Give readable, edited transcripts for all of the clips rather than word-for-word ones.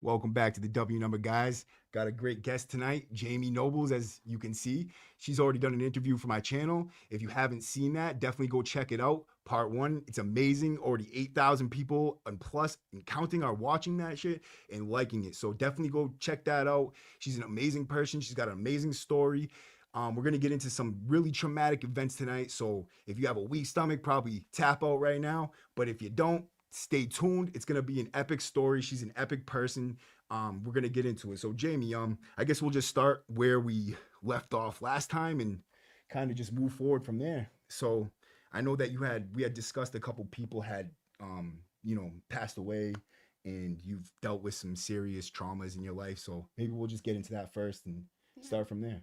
Welcome back to the W Number Guys. Got a great guest tonight, Jamie Nobles, as you can see. She's already done an interview for my channel. If you haven't seen that, definitely go check it out. Part one, it's amazing. Already 8,000 people and plus and counting are watching that shit and liking it. So definitely go check that out. She's an amazing person. She's got an amazing story. We're going to get into some really traumatic events tonight. So if you have a weak stomach, probably tap out right now. But if you don't, stay tuned. It's going to be an epic story. She's an epic person. We're going to get into it. So Jamie, I guess we'll just start where we left off last time and kind of just move forward from there. So I know that we had discussed a couple people had, passed away and you've dealt with some serious traumas in your life. So maybe we'll just get into that first and start from there.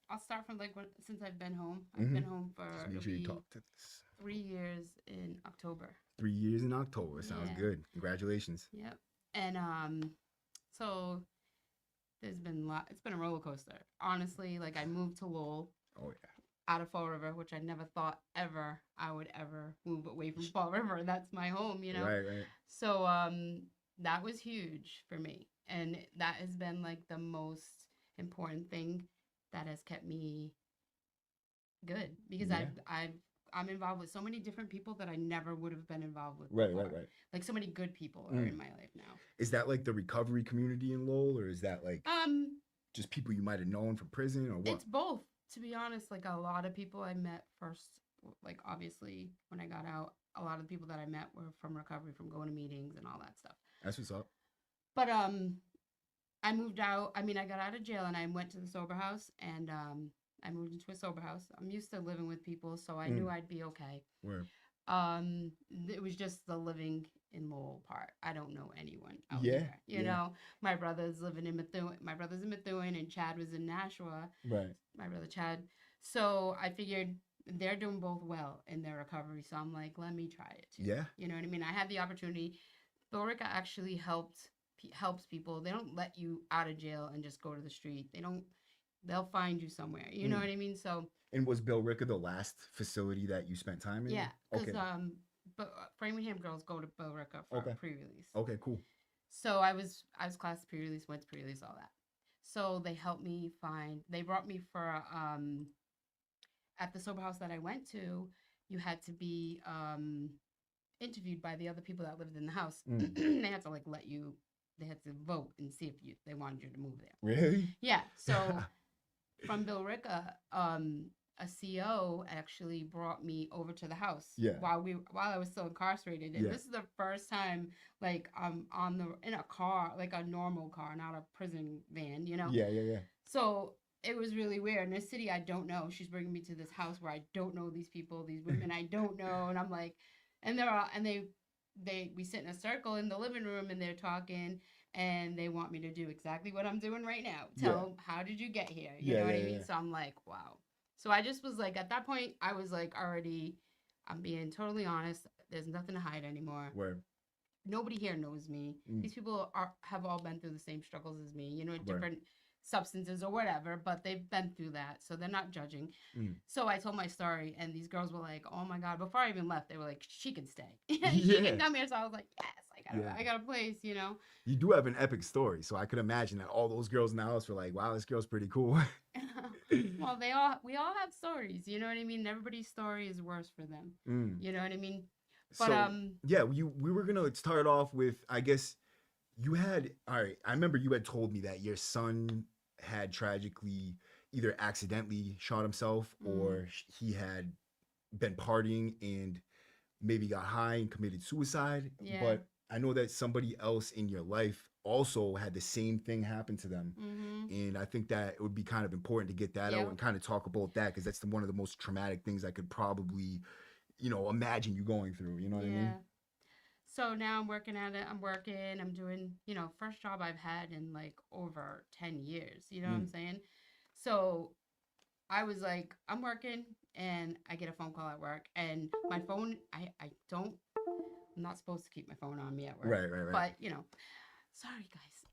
I'll start from since I've been home. I've been home for Just make sure you talk to this. 3 years in October. 3 years in October. Sounds good. Congratulations. Yep. And so there's been it's been a roller coaster. Honestly, like I moved to Lowell. Oh yeah. Out of Fall River, which I never thought ever I would ever move away from Fall River. That's my home, you know. Right. So that was huge for me, and that has been like the most important thing that has kept me good because I'm involved with so many different people that I never would have been involved with before. Right. Like so many good people are in my life now. Is that like the recovery community in Lowell, or is that like just people you might have known from prison, or what? It's both, to be honest. Like a lot of people I met first, like obviously when I got out, a lot of the people that I met were from recovery, from going to meetings and all that stuff. That's what's up. But I moved out. I mean, I got out of jail and I went to the sober house and I moved into a sober house. I'm used to living with people, so I knew I'd be okay. Where? It was just the living in Lowell part. I don't know anyone out Yeah, there. You know, my brother's living in Methuen. My brother's in Methuen, and Chad was in Nashua. Right. My brother Chad. So I figured they're doing both well in their recovery. So I'm like, let me try it too. Yeah. You know what I mean? I had the opportunity. Billerica actually helps people. They don't let you out of jail and just go to the street. They'll find you somewhere. You know what I mean? So. And was Billerica the last facility that you spent time in? Yeah. Because but Framingham girls go to Billerica for pre-release. Okay, cool. So I was class pre-release, went to pre-release, all that. So they helped me they brought me for at the sober house that I went to, you had to be interviewed by the other people that lived in the house. They had to they had to vote and see if they wanted you to move there. Really? Yeah. So from Billerica, a CO actually brought me over to the house while I was still incarcerated. And this is the first time like I'm in a car, like a normal car, not a prison van, you know? Yeah. So it was really weird. In a city I don't know. She's bringing me to this house where I don't know these people, these women I don't know. And I'm like, and we sit in a circle in the living room and they're talking and they want me to do exactly what I'm doing right now. Tell them, how did you get here? You know what I mean? So I'm like, wow. So I just was like, at that point, I was like, already, I'm being totally honest. There's nothing to hide anymore. Word. Nobody here knows me. These people have all been through the same struggles as me, you know, different substances or whatever, but they've been through that. So they're not judging. So I told my story and these girls were like, oh my God, before I even left, they were like, she can stay. She can come here. So I was like, yes, I got a place, you know. You do have an epic story. So I could imagine that all those girls in the house were like, wow, this girl's pretty cool. Well, we all have stories, you know what I mean? Everybody's story is worse for them. You know what I mean? But so, we were gonna start off with, I guess I remember you had told me that your son had tragically either accidentally shot himself or he had been partying and maybe got high and committed suicide. But I know that somebody else in your life also had the same thing happen to them. And I think that it would be kind of important to get that out and kind of talk about that, because that's one of the most traumatic things I could probably, imagine you going through. You know what I mean? So now I'm working at it. I'm doing, first job I've had in like over 10 years. You know what I'm saying? So I was like, I'm working and I get a phone call at work and my phone, I'm not supposed to keep my phone on me at work. Right. But, sorry guys.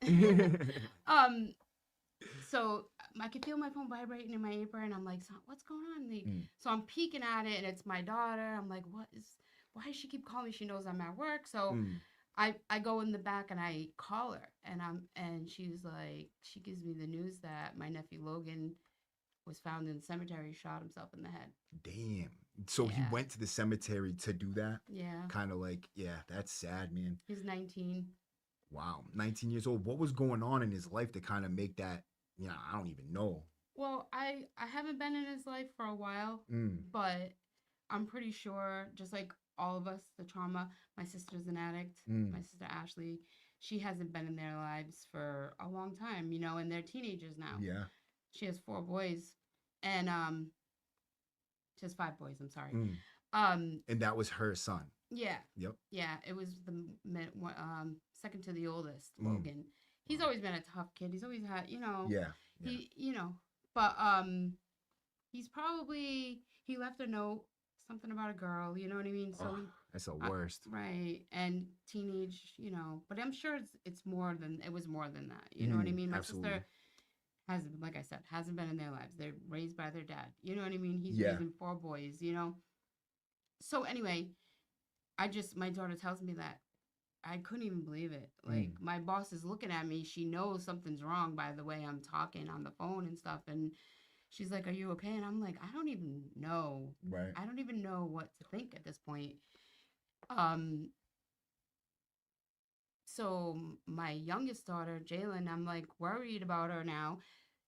So I could feel my phone vibrating in my apron. I'm like, so what's going on? So I'm peeking at it and it's my daughter. I'm like, why does she keep calling me? She knows I'm at work. So I go in the back and I call her, and she's like, she gives me the news that my nephew Logan was found in the cemetery, shot himself in the head. Damn. So he Yeah, went to the cemetery to do that. yeah. Kind of like, yeah, that's sad, man. He's 19. Wow, 19 years old. What was going on in his life to kind of make that? Yeah, I don't even know. Well, I haven't been in his life for a while, Mm, but I'm pretty sure, just like all of us, the trauma. My sister's an addict. mm, My sister Ashley, she hasn't been in their lives for a long time, and they're teenagers now. yeah. She has 4 boys, and she has 5 boys. I'm sorry. Mm. Um, And that was her son. yeah, Yep. yeah. It was the second to the oldest, Mm. Logan. He's Wow. always been a tough kid. He's always had, Yeah. Yeah. he, but he's probably he left a note, something about a girl. You know what I mean? So Oh, he, that's the worst. right, and teenage, but I'm sure it's more than it was more than that. You know what I mean? My Absolutely. sister has, like I said, hasn't been in their lives. They're raised by their dad. You know what I mean? He's Yeah. raising 4 boys. So anyway, my daughter tells me that I couldn't even believe it. Like, Mm. my boss is looking at me. She knows something's wrong by the way I'm talking on the phone and stuff. And she's like, "Are you okay?" And I'm like, "I don't even know. Right. I don't even know what to think at this point." Um, so my youngest daughter, Jalen, I'm like worried about her now.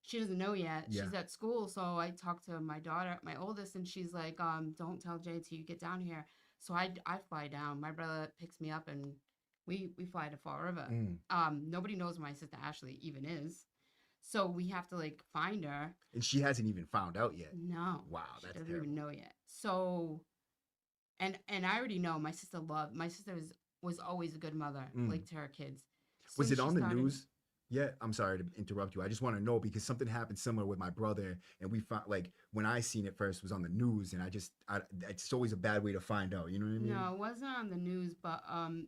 She doesn't know yet. Yeah. She's at school, so I talked to my daughter, my oldest, and she's like, "Don't tell Jay till you get down here." So I fly down. My brother picks me up, and we fly to Fall River. Mm. Nobody knows where my sister Ashley even is, so we have to like find her. And she hasn't even found out yet. No, Wow, she that's doesn't terrible. even know yet. So, and I already know my sister was always a good mother, Mm. like to her kids. Was Soon it she on the started. news? Yeah, I'm sorry to interrupt you. I just want to know because something happened similar with my brother, and we found like when I seen it first was on the news, and it's always a bad way to find out. You know what I mean? No, it wasn't on the news, but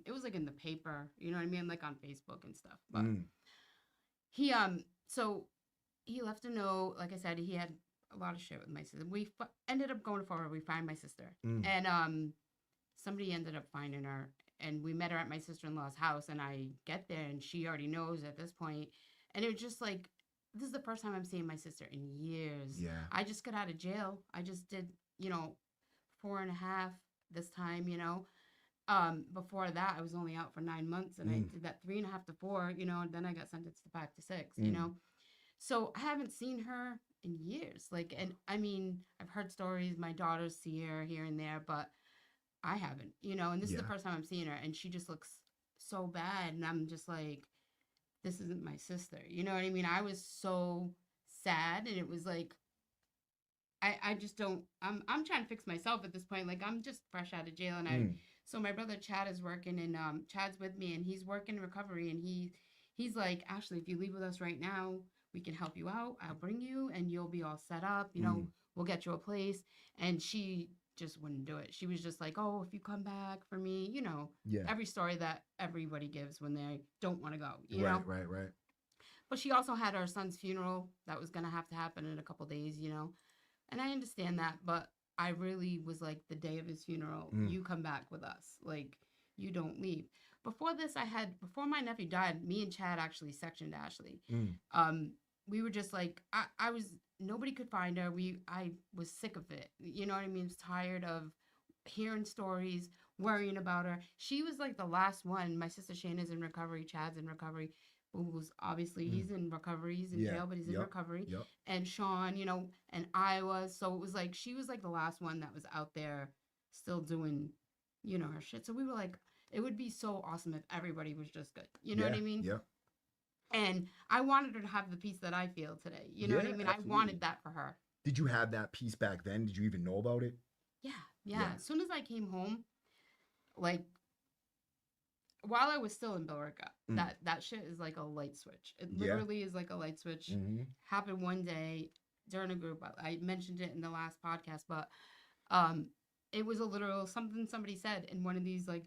it was like in the paper. You know what I mean, like on Facebook and stuff. But Mm. so he left a note. Like I said, he had a lot of shit with my sister. We ended up going forward. We find my sister, Mm. and somebody ended up finding her, and we met her at my sister-in-law's house. And I get there, and she already knows at this point. And it was just like, this is the first time I'm seeing my sister in years. Yeah. I just got out of jail. I just did, 4.5 this time. Before that, I was only out for 9 months, and I Mm. did that 3.5 to 4. And then I got sentenced to 5 to 6. Mm. So I haven't seen her in years. Like, and I mean, I've heard stories. My daughters see her here and there, but I haven't. And this is the Yeah. first time I'm seeing her, and she just looks so bad, and I'm just like, this isn't my sister. You know what I mean? I was so sad, and it was like, I just don't. I'm trying to fix myself at this point. Like, I'm just fresh out of jail, and Mm. so my brother Chad is working, and Chad's with me, and he's working in recovery, and he's like, "Ashley, if you leave with us right now, we can help you out. I'll bring you, and you'll be all set up. Mm. We'll get you a place." And she just wouldn't do it. She was just like, "Oh, if you come back for me, Yeah. every story that everybody gives when they don't want to go, Right. Right. Right. But she also had her son's funeral that was gonna have to happen in a couple days. And I understand that, but I really was like, the day of his funeral, Mm. you come back with us. Like, you don't leave. Before my nephew died, me and Chad actually sectioned Ashley. Mm. We were just like, nobody could find her. I was sick of it. You know what I mean? I was tired of hearing stories, worrying about her. She was like the last one. My sister Shayna's in recovery. Chad's in recovery. Who's obviously Mm. he's in recovery. He's in Yeah. jail, but he's in Yep. recovery. Yep. And Sean, and I was. So it was like she was like the last one that was out there still doing, her shit. So we were like, it would be so awesome if everybody was just good. You know what Yeah. I mean? Yeah. And I wanted her to have the peace that I feel today. You know what I Yeah. mean? I Absolutely. wanted that for her. Did you have that piece back then? Did you even know about it? Yeah. Yeah. As soon as I came home, like while I was still in Billerica, Mm. that shit is like a light switch. It Yeah. literally is like a light switch. Mm-hmm. Happened one day during a group. I mentioned it in the last podcast, but um, it was a literal something somebody said in one of these like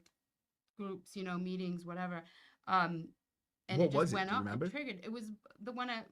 groups, meetings, whatever. And What it just was it? went Do you up. It remember? triggered. It was the one at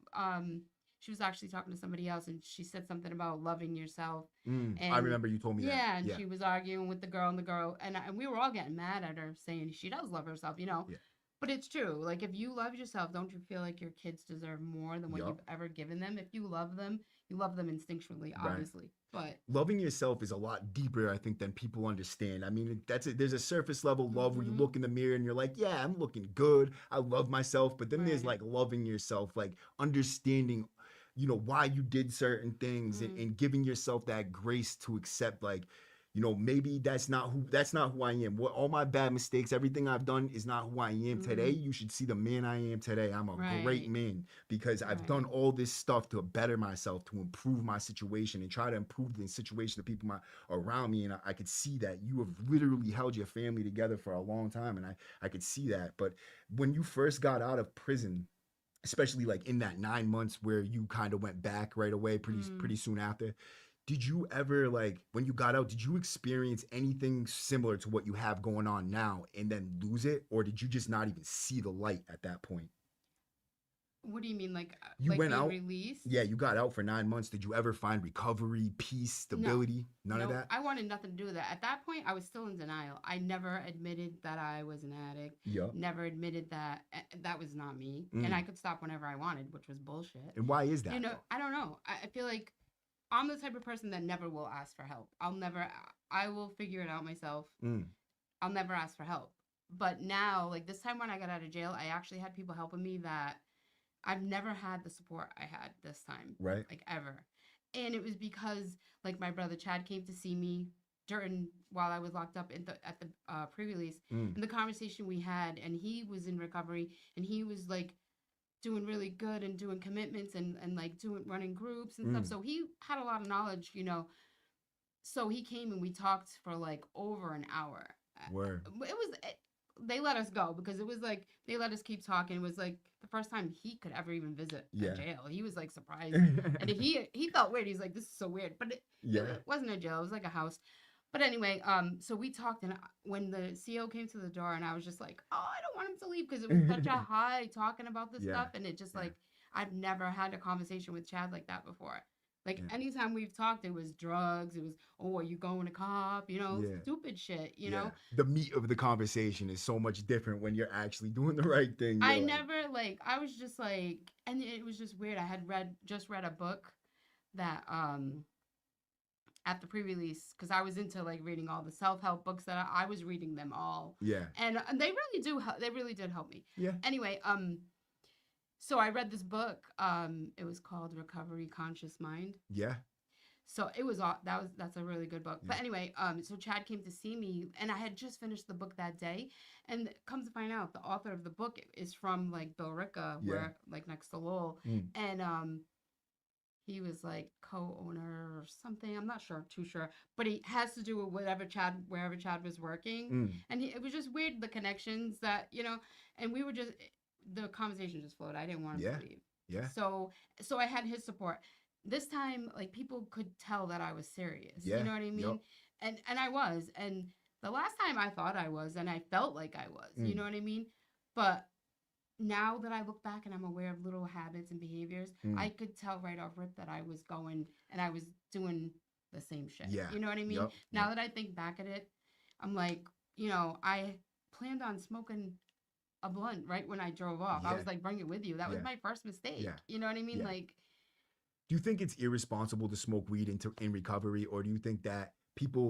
she was actually talking to somebody else, and she said something about loving yourself. I And remember you told me that. yeah, and Yeah. she was arguing with the girl, and we were all getting mad at her, saying she does love herself, you know. Yeah. But it's true. Like, if you love yourself, don't you feel like your kids deserve more than what Yup. you've ever given them? If you love them instinctually, Right. obviously. But Loving yourself is a lot deeper, I think, than people understand. I mean, that's it. There's a surface level love where you mm-hmm, look in the mirror and you're like, yeah, I'm looking good. I love myself. But then there's right. like loving yourself, like understanding, why you did certain things, and, Mm, and giving yourself that grace to accept, like, maybe that's not who I am. What all my bad mistakes, everything I've done is not who I am today. mm, You should see the man I am today. I'm a great right. man because I've done Right. all this stuff to better myself, to improve my situation and try to improve the situation of people around me. And I could see that you have literally held your family together for a long time. And I could see that. But when you first got out of prison, especially like in that 9 months where you kind of went back right away Mm. pretty soon after, did you ever, like, when you got out, did you experience anything similar to what you have going on now and then lose it, or did you just not even see the light at that point? What do you mean, You like went being out. released? Yeah, you got out for 9 months. Did you ever find recovery, peace, No, stability? None of no. that. I wanted nothing to do with that. At that point, I was still in denial. I never admitted that I was an addict. Yup. Never admitted that that was not me, and I Mm. could stop whenever I wanted, which was bullshit. And why is You that know, though? I don't know. I feel like I'm the type of person that never will ask for help. I'll never. I will figure it out myself. Mm. I'll never ask for help. But now, like this time when I got out of jail, I actually had people helping me that I've never had the support I had this time, Right. like ever. And it was because like my brother Chad came to see me during while I was locked up at the pre-release, Mm. and the conversation we had, and he was in recovery, and he was like doing really good and doing commitments and like doing running groups and stuff. Mm. So he had a lot of knowledge, you know. So he came and we talked for like over an hour. Word. They let us go because it was like they let us keep talking. It was like the first time he could ever even visit a Yeah. jail. He was like surprised, and he felt weird. He's like, "This is so weird," but Yeah. it wasn't a jail. It was like a house. But anyway, so we talked, and when the CO came to the door, and I was just like, "Oh, I don't want him to leave," because it was such a high talking about this Yeah. stuff, and it just Yeah. like I've never had a conversation with Chad like that before. Like Yeah. anytime we've talked, it was drugs. It was, oh, are you going to cop? You know, Yeah. stupid shit. You Yeah. know, The meat of the conversation is so much different when you're actually doing the right thing. I You're like, never like. I was just like, and it was just weird. I had just read a book that at the pre-release because I was into like reading all the self-help books that I was reading them all, yeah. and they really they really did help me. Yeah. Anyway, so I read this book. It was called Recovery Conscious Mind. Yeah. So it was that's a really good book. Yeah. But anyway, so Chad came to see me, and I had just finished the book that day, and comes to find out the author of the book is from like Billerica, Yeah. where like next to Lowell, Mm. and he was like co-owner or something. I'm not too sure, but he has to do with wherever Chad was working, Mm. and it was just weird the connections that and we were just the conversation just flowed. I didn't want him Yeah. to leave, Yeah. so I had his support. This time, like people could tell that I was serious. Yeah. You know what I mean? Yup. And I was. And the last time I thought I was, and I felt like I was. You Mm. know what I mean? But now that I look back and I'm aware of little habits and behaviors, Mm. I could tell right off rip that I was going and I was doing the same shit. Yeah. You know what I mean? Yup. Now Yup. that I think back at it, I'm like, I planned on smoking a blunt right when I drove off. I Yeah. was like, bring it with you. That was Yeah. my first mistake. Yeah. You know what I mean? Yeah. Like, Do you think it's irresponsible to smoke weed in recovery, or do you think that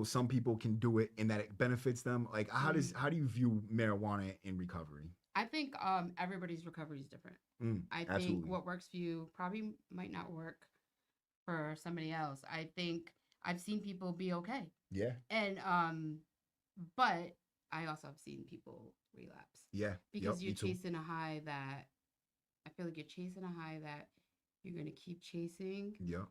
some people can do it and that it benefits them? Like, how do you view marijuana in recovery? I think everybody's recovery is different. Mm. I think Absolutely. what works for you probably might not work for somebody else. I think I've seen people be okay. Yeah. And but I also have seen people relapse. Yeah. Because Yup. you're Me too. chasing a high that I feel like you're chasing a high that you're gonna keep chasing Yup.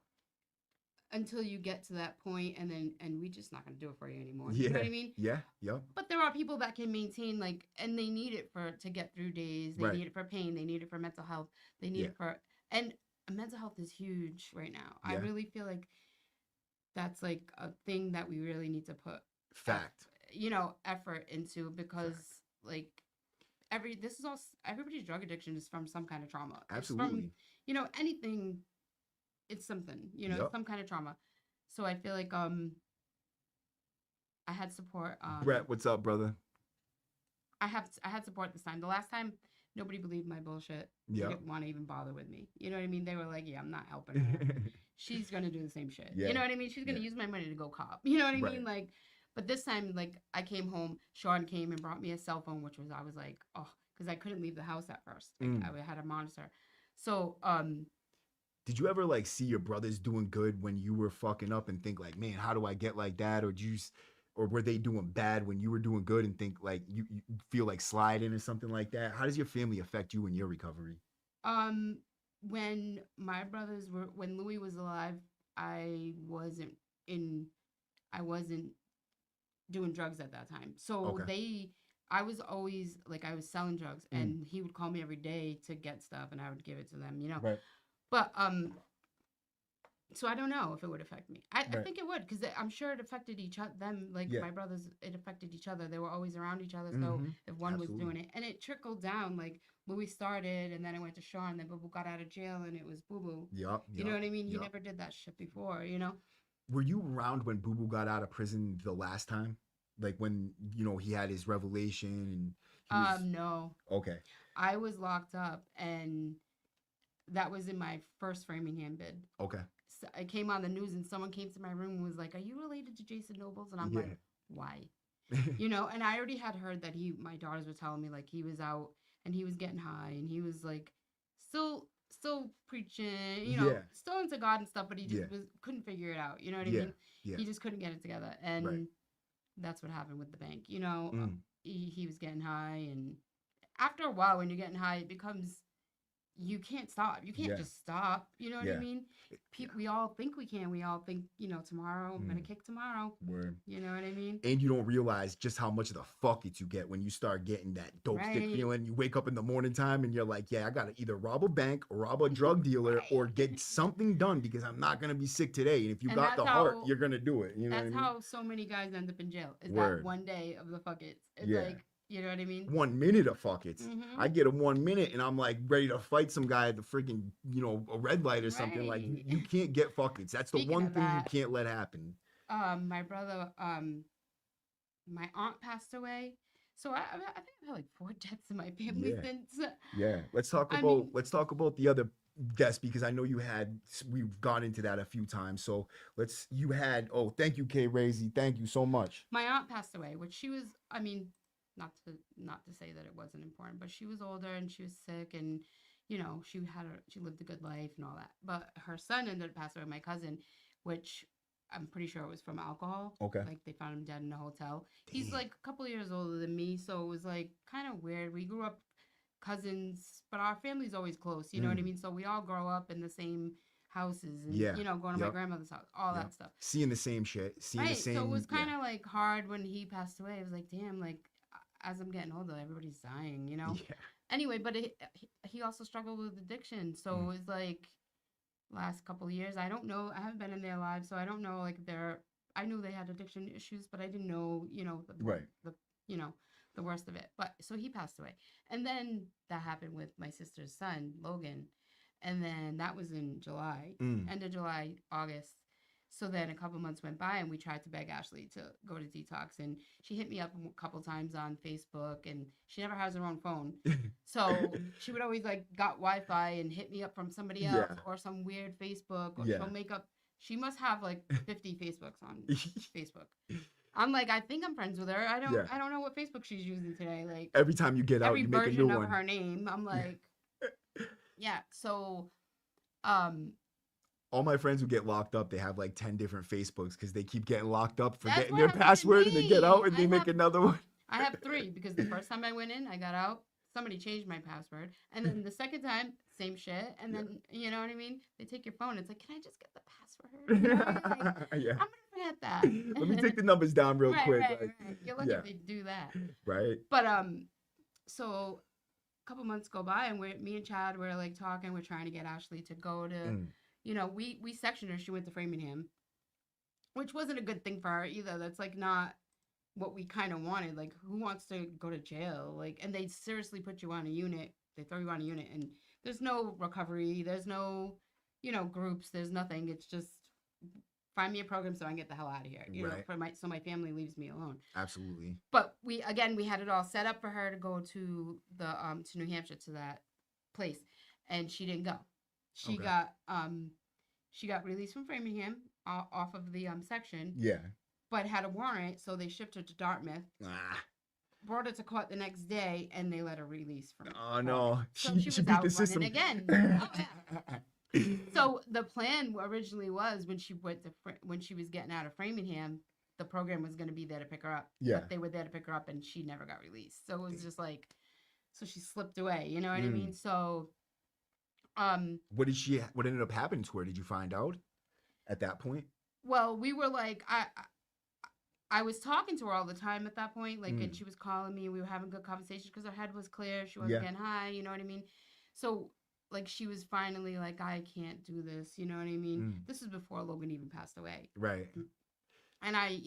until you get to that point, and we just not gonna do it for you anymore. Yeah. You know what I mean? Yeah. Yup. But there are people that can maintain and they need it to get through days. They Right. need it for pain. They need it for mental health. They need Yeah. it for and mental health is huge right now. I Yeah. really feel like that's like a thing that we really need to put Fact. effort into because like everybody's drug addiction is from some kind of trauma. It's Absolutely. from anything it's something, you know, Yep. some kind of trauma. So I feel like I had support. Brett, what's up, brother? I had support this time. The last time, nobody believed my bullshit. They Yep. didn't want to even bother with me. You know what I mean? They were like, "Yeah, I'm not helping her. She's gonna do the same shit." You Yeah. know what I mean? She's gonna Yeah. use my money to go cop. You know what I Right. mean? Like, but this time, like, I came home. Sean came and brought me a cell phone, which was I was like, oh, because I couldn't leave the house at first. Like, Mm. I had a monitor. So, Did you ever like see your brothers doing good when you were fucking up and think like, man, how do I get like that? Or or were they doing bad when you were doing good and think like you feel like sliding or something like that? How does your family affect you in your recovery? um, when my brothers were when Louis was alive, I wasn't in. I wasn't doing drugs at that time. So Okay. I was always like, I was selling drugs, Mm. and he would call me every day to get stuff, and I would give it to them, you know. Right. But so I don't know if it would affect me. I Right. think it would, because I'm sure it affected each other. Them, like Yeah. my brothers, it affected each other. They were always around each other. So Mm-hmm. if one was Absolutely. doing it, and it trickled down, like Louis started, and then it went to Sean, then Boo Boo got out of jail, and it was Boo Boo. Yup. You know Yup. what I mean? He Yup. never did that shit before, you know. Were you around when Boo Boo got out of prison the last time? Like when, he had his revelation and he was No, okay. I was locked up, and that was in my first Framingham bid. Okay. So it came on the news, and someone came to my room and was like, "Are you related to Jason Nobles?" And I'm Yeah. like, "Why?" You know. And I already had heard that my daughters were telling me like he was out and he was getting high, and he was like still preaching, you know, Yeah. still into God and stuff, but he just Yeah. couldn't figure it out. You know what I Yeah. mean? Yeah. He just couldn't get it together, Right. and that's what happened with the bank. You know, Mm. he was getting high, and after a while, when you're getting high, it becomes you can't stop. You can't Yeah. just stop. You know what I Yeah. mean? Yeah. We all think we can. We all think, tomorrow I'm gonna Mm. kick tomorrow. Word. You know what I mean? And you don't realize just how much of the fuck it you get when you start getting that dope stick Right. feeling. You wake up in the morning time and you're like, yeah, I gotta either rob a bank or rob a drug dealer Right. or get something done because I'm not gonna be sick today. And if you And got the heart, you're gonna do it. You know what I that's mean? how so many guys end up in jail. Is that Word. one day of the fuck it's Yeah. like, you know what I mean? 1 minute of fuck it. Mm-hmm. I get a 1 minute and I'm like ready to fight some guy at the freaking, a red light or something. Like Right. you can't get fuck it. That's the Speaking one of thing you that, can't let happen. my brother, my aunt passed away. So I think I've had like 4 deaths in my family Yeah. since. Yeah. Let's talk I about mean, the other guests because I know we've gone into that a few times. So thank you, Kay Razy. Thank you so much. my aunt passed away, which she was, I mean, not to say that it wasn't important, but she was older and she was sick, and she lived a good life and all that. But her son ended up passing away, my cousin, which I'm pretty sure it was from alcohol. Okay. Like they found him dead in a hotel. Damn. He's like a couple of years older than me, so it was like kind of weird. We grew up cousins, but our family's always close. You know what I mean? So we all grow up in the same houses, and Yeah. going to my Yep. grandmother's house, all Yep. that stuff. Seeing the same shit. Seeing the Right. same. So it was kind Yeah. of like hard when he passed away. It was like, damn, like as I'm getting older, everybody's dying, you know? Yeah. Anyway, but he also struggled with addiction. So it was like last couple of years. I don't know. I haven't been in their lives, so I don't know like I knew they had addiction issues, but I didn't know, Right. the worst of it. But so he passed away. And then that happened with my sister's son, Logan. And then that was in July, end of July, August. So then a couple months went by, and we tried to beg Ashley to go to detox, and she hit me up a couple times on Facebook, and she never has her own phone. So she would always like got Wi-Fi and hit me up from somebody else or some weird Facebook, or she'll make up. She must have like 50 Facebooks on Facebook. I'm like, I think I'm friends with her. I don't know what Facebook she's using today. Like every time you get out, every you make a version new of one. her name. I'm like, yeah. So, all my friends who get locked up, they have like 10 different Facebooks because they keep getting locked up, That's forgetting what their happened to password, and they get out and me. they make another one. I have 3 because the first time I went in, I got out. Somebody changed my password, and then the second time, same shit. And then you know what I mean? They take your phone. It's like, can I just get the password? You know what I mean? Like, Yeah. I'm gonna forget that. Let me take the numbers down real quick. Right. Like, You're lucky yeah. if they do that. Right. But so a couple months go by, and me and Chad were like talking. We're trying to get Ashley to go to, we sectioned her. She went to Framingham, which wasn't a good thing for her either. That's like not what we kind of wanted. Like, who wants to go to jail? Like, and they seriously put you on a unit. They throw you on a unit, and there's no recovery. There's no, groups. There's nothing. It's just find me a program so I can get the hell out of here. Right. So my family leaves me alone. Absolutely. But we had it all set up for her to go to New Hampshire to that place, and she didn't go. She Okay. got released from Framingham off of the section, Yeah. but had a warrant, so they shipped her to Dartmouth. Ah. Brought her to court the next day, and they let her release from Oh court. no. So she was beat out the system running again. Oh, yeah. So the plan originally was when she was getting out of Framingham, the program was going to be there to pick her up. Yeah. But they were there to pick her up, and she never got released. So it was just like, so she slipped away. You know what I mean? So, What ended up happening to her? Did you find out at that point? well, we were like, I was talking to her all the time at that point, like, and she was calling me. We were having good conversations because her head was clear. She wasn't getting high. You know what I mean? So, like, she was finally like, I can't do this. You know what I mean? This is before Logan even passed away. Right. And I,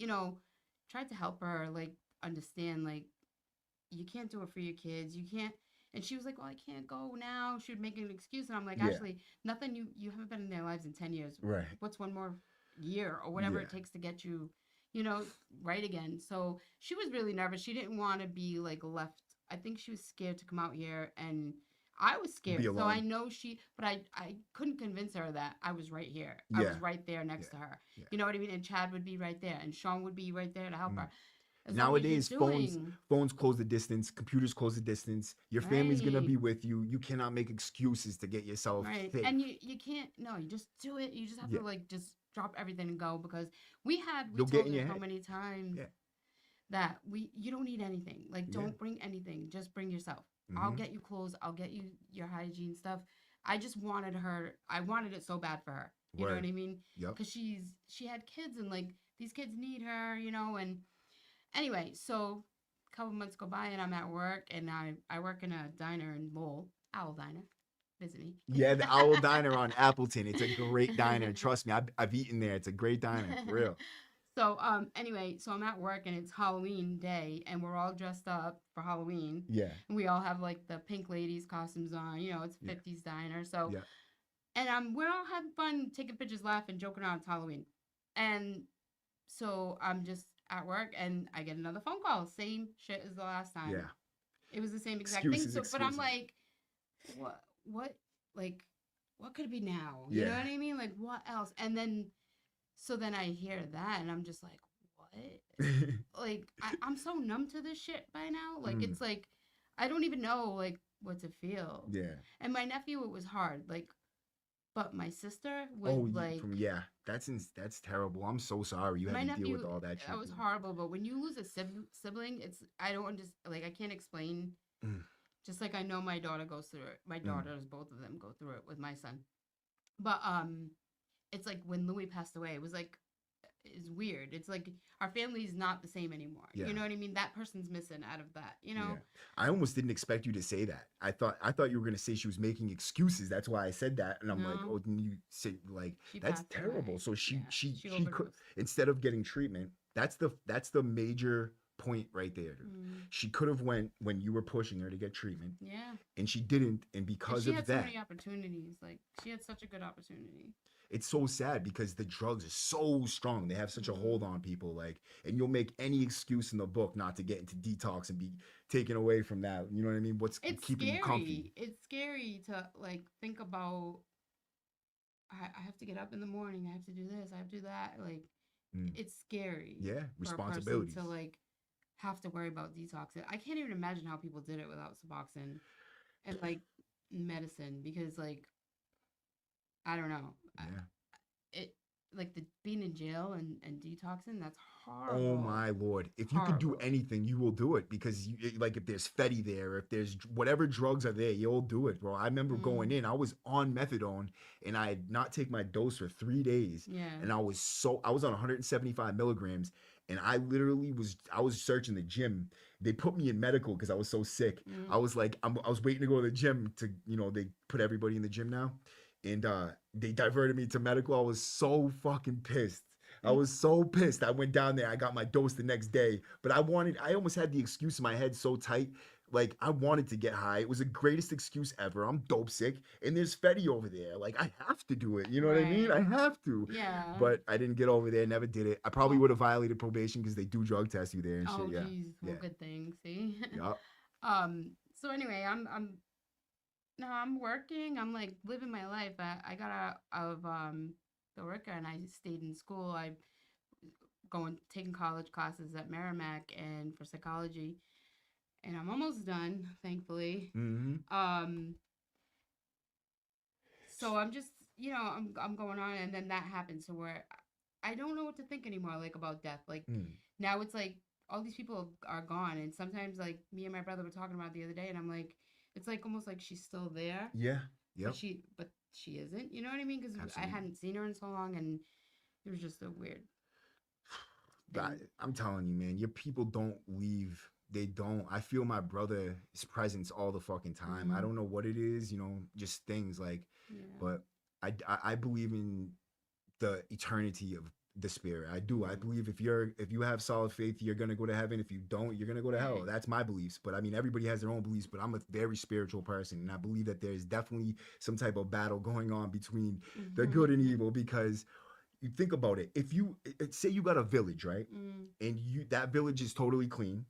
tried to help her, like, understand, like, you can't do it for your kids. You can't. And she was like, well, I can't go now. She would make an excuse. And I'm like, actually, nothing. You haven't been in their lives in 10 years. Right. What's one more year or whatever it takes to get you, right again. So she was really nervous. She didn't want to be, like, left. I think she was scared to come out here, and I was scared. So I know but I couldn't convince her that I was right here. I was right there next to her. Yeah. You know what I mean? And Chad would be right there, and Sean would be right there to help her. Nowadays, phones close the distance, computers close the distance. Your family's gonna be with you. You cannot make excuses to get yourself safe. And you can't. No, you just do it. You just have to, like, just drop everything and go, because we told her so many times that you don't need anything. Like, don't bring anything. Just bring yourself. I'll get you clothes. I'll get you your hygiene stuff. I just wanted her. I wanted it so bad for her. You know what I mean? Yep. Because she had kids, and, like, these kids need her. And anyway, so a couple months go by, and I'm at work, and I work in a diner in Lowell, Owl Diner. Visit me. Yeah, the Owl Diner on Appleton. It's a great diner. Trust me, I've eaten there. It's a great diner, for real. So anyway, so I'm at work, and it's Halloween day, and we're all dressed up for Halloween. Yeah. And we all have, like, the pink ladies costumes on. It's 50s diner. So and we're all having fun, taking pictures, laughing, joking around. It's Halloween. And so I'm just at work, and I get another phone call. Same shit as the last time. Yeah. It was the same exact thing. So, but I'm like, what, like, what could it be now? You know what I mean? Like, what else? And then, so then I hear that, and I'm just like, what? Like, I'm so numb to this shit by now. Like, it's like, I don't even know, like, what to feel. Yeah. And my nephew, it was hard. Like, but my sister would, that's terrible. I'm so sorry you had to deal with all that shit. That was horrible. But when you lose a sibling, I don't understand. Like, I can't explain. Just like I know my daughter goes through it. My daughters, both of them, go through it with my son. But it's like when Louis passed away, it was like, it's weird. It's like our family is not the same anymore. Yeah. You know what I mean? That person's missing out of that. Yeah. I almost didn't expect you to say that. I thought you were gonna say she was making excuses. That's why I said that. And I'm like, oh, didn't you say, like, that's terrible. Away. So she could, instead of getting treatment, that's the major point right there. She could have went when you were pushing her to get treatment. Yeah. And she didn't. And because of that, she had so many opportunities. Like, she had such a good opportunity. It's so sad because the drugs are so strong. They have such a hold on people, like, and you'll make any excuse in the book not to get into detox and be taken away from that. You know what I mean? It's keeping you comfy? It's scary to, like, think about, I have to get up in the morning. I have to do this. I have to do that. Like, it's scary. Yeah, responsibilities. To, like, have to worry about detoxing. I can't even imagine how people did it without Suboxone and, like, medicine, because, like, I don't know. Yeah. Like, being in jail and detoxing, that's horrible. Oh my Lord. If you could do anything, you will do it, because like, if there's Fetty there, if there's whatever drugs are there, you'll do it, bro. I remember going in, I was on methadone, and I had not taken my dose for 3 days. Yeah. And I was on 175 milligrams, and I literally I was searching the gym. They put me in medical because I was so sick. I was like, I was waiting to go to the gym to, they put everybody in the gym now. And they diverted me to medical. I was so fucking pissed. I was so pissed. I went down there. I got my dose the next day. But I almost had the excuse in my head so tight. Like, I wanted to get high. It was the greatest excuse ever. I'm dope sick, and there's Fetty over there. Like, I have to do it. You know what I mean? Right. I have to. Yeah. But I didn't get over there. Never did it. I probably Oh. would have violated probation because they do drug test you there and shit. Oh, Yeah. geez. Well, Yeah. good thing. See. Yup. So anyway, I'm no, I'm working. I'm like living my life. I got out of the worker and I stayed in school. I going taking college classes at Merrimack and for psychology, and I'm almost done, thankfully. Mm-hmm. Um, so I'm just I'm going on, and then that happens to where I don't know what to think anymore, like about death. Like Mm. now it's like all these people are gone, and sometimes like me and my brother were talking about it the other day, and I'm like, it's like almost like she's still there, Yeah. but Yep. she isn't. You know what I mean? Because I Absolutely. hadn't seen her in so long, and it was just a weird I, thing. I'm telling you, man, your people don't leave. They don't. I feel my brother's presence all the fucking time. I Mm, don't know what it is, just things like, yeah. but I believe in the eternity of the spirit. I do. I Mm, believe if you have solid faith, you're gonna go to heaven. If you don't, you're gonna go to hell. right. That's my beliefs. But I mean, everybody has their own beliefs. But I'm a very spiritual person, and I believe that there's definitely some type of battle going on between the good and evil because you think about it. If you say you got a village, right? mm, And you that village is totally clean,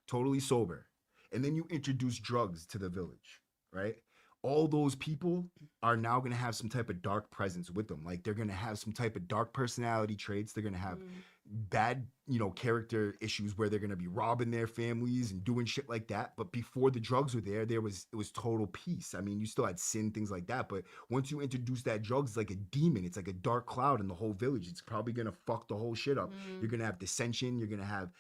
totally sober, and then you introduce drugs to the village, right? All those people are now going to have some type of dark presence with them. Like they're going to have some type of dark personality traits. They're going to have mm, bad, character issues where they're going to be robbing their families and doing shit like that. But before the drugs were there, it was total peace. I mean, you still had sin, things like that. But once you introduce that drugs, it's like a demon. It's like a dark cloud in the whole village. It's probably going to fuck the whole shit up. You're mm. going to have dissension. You're going to have,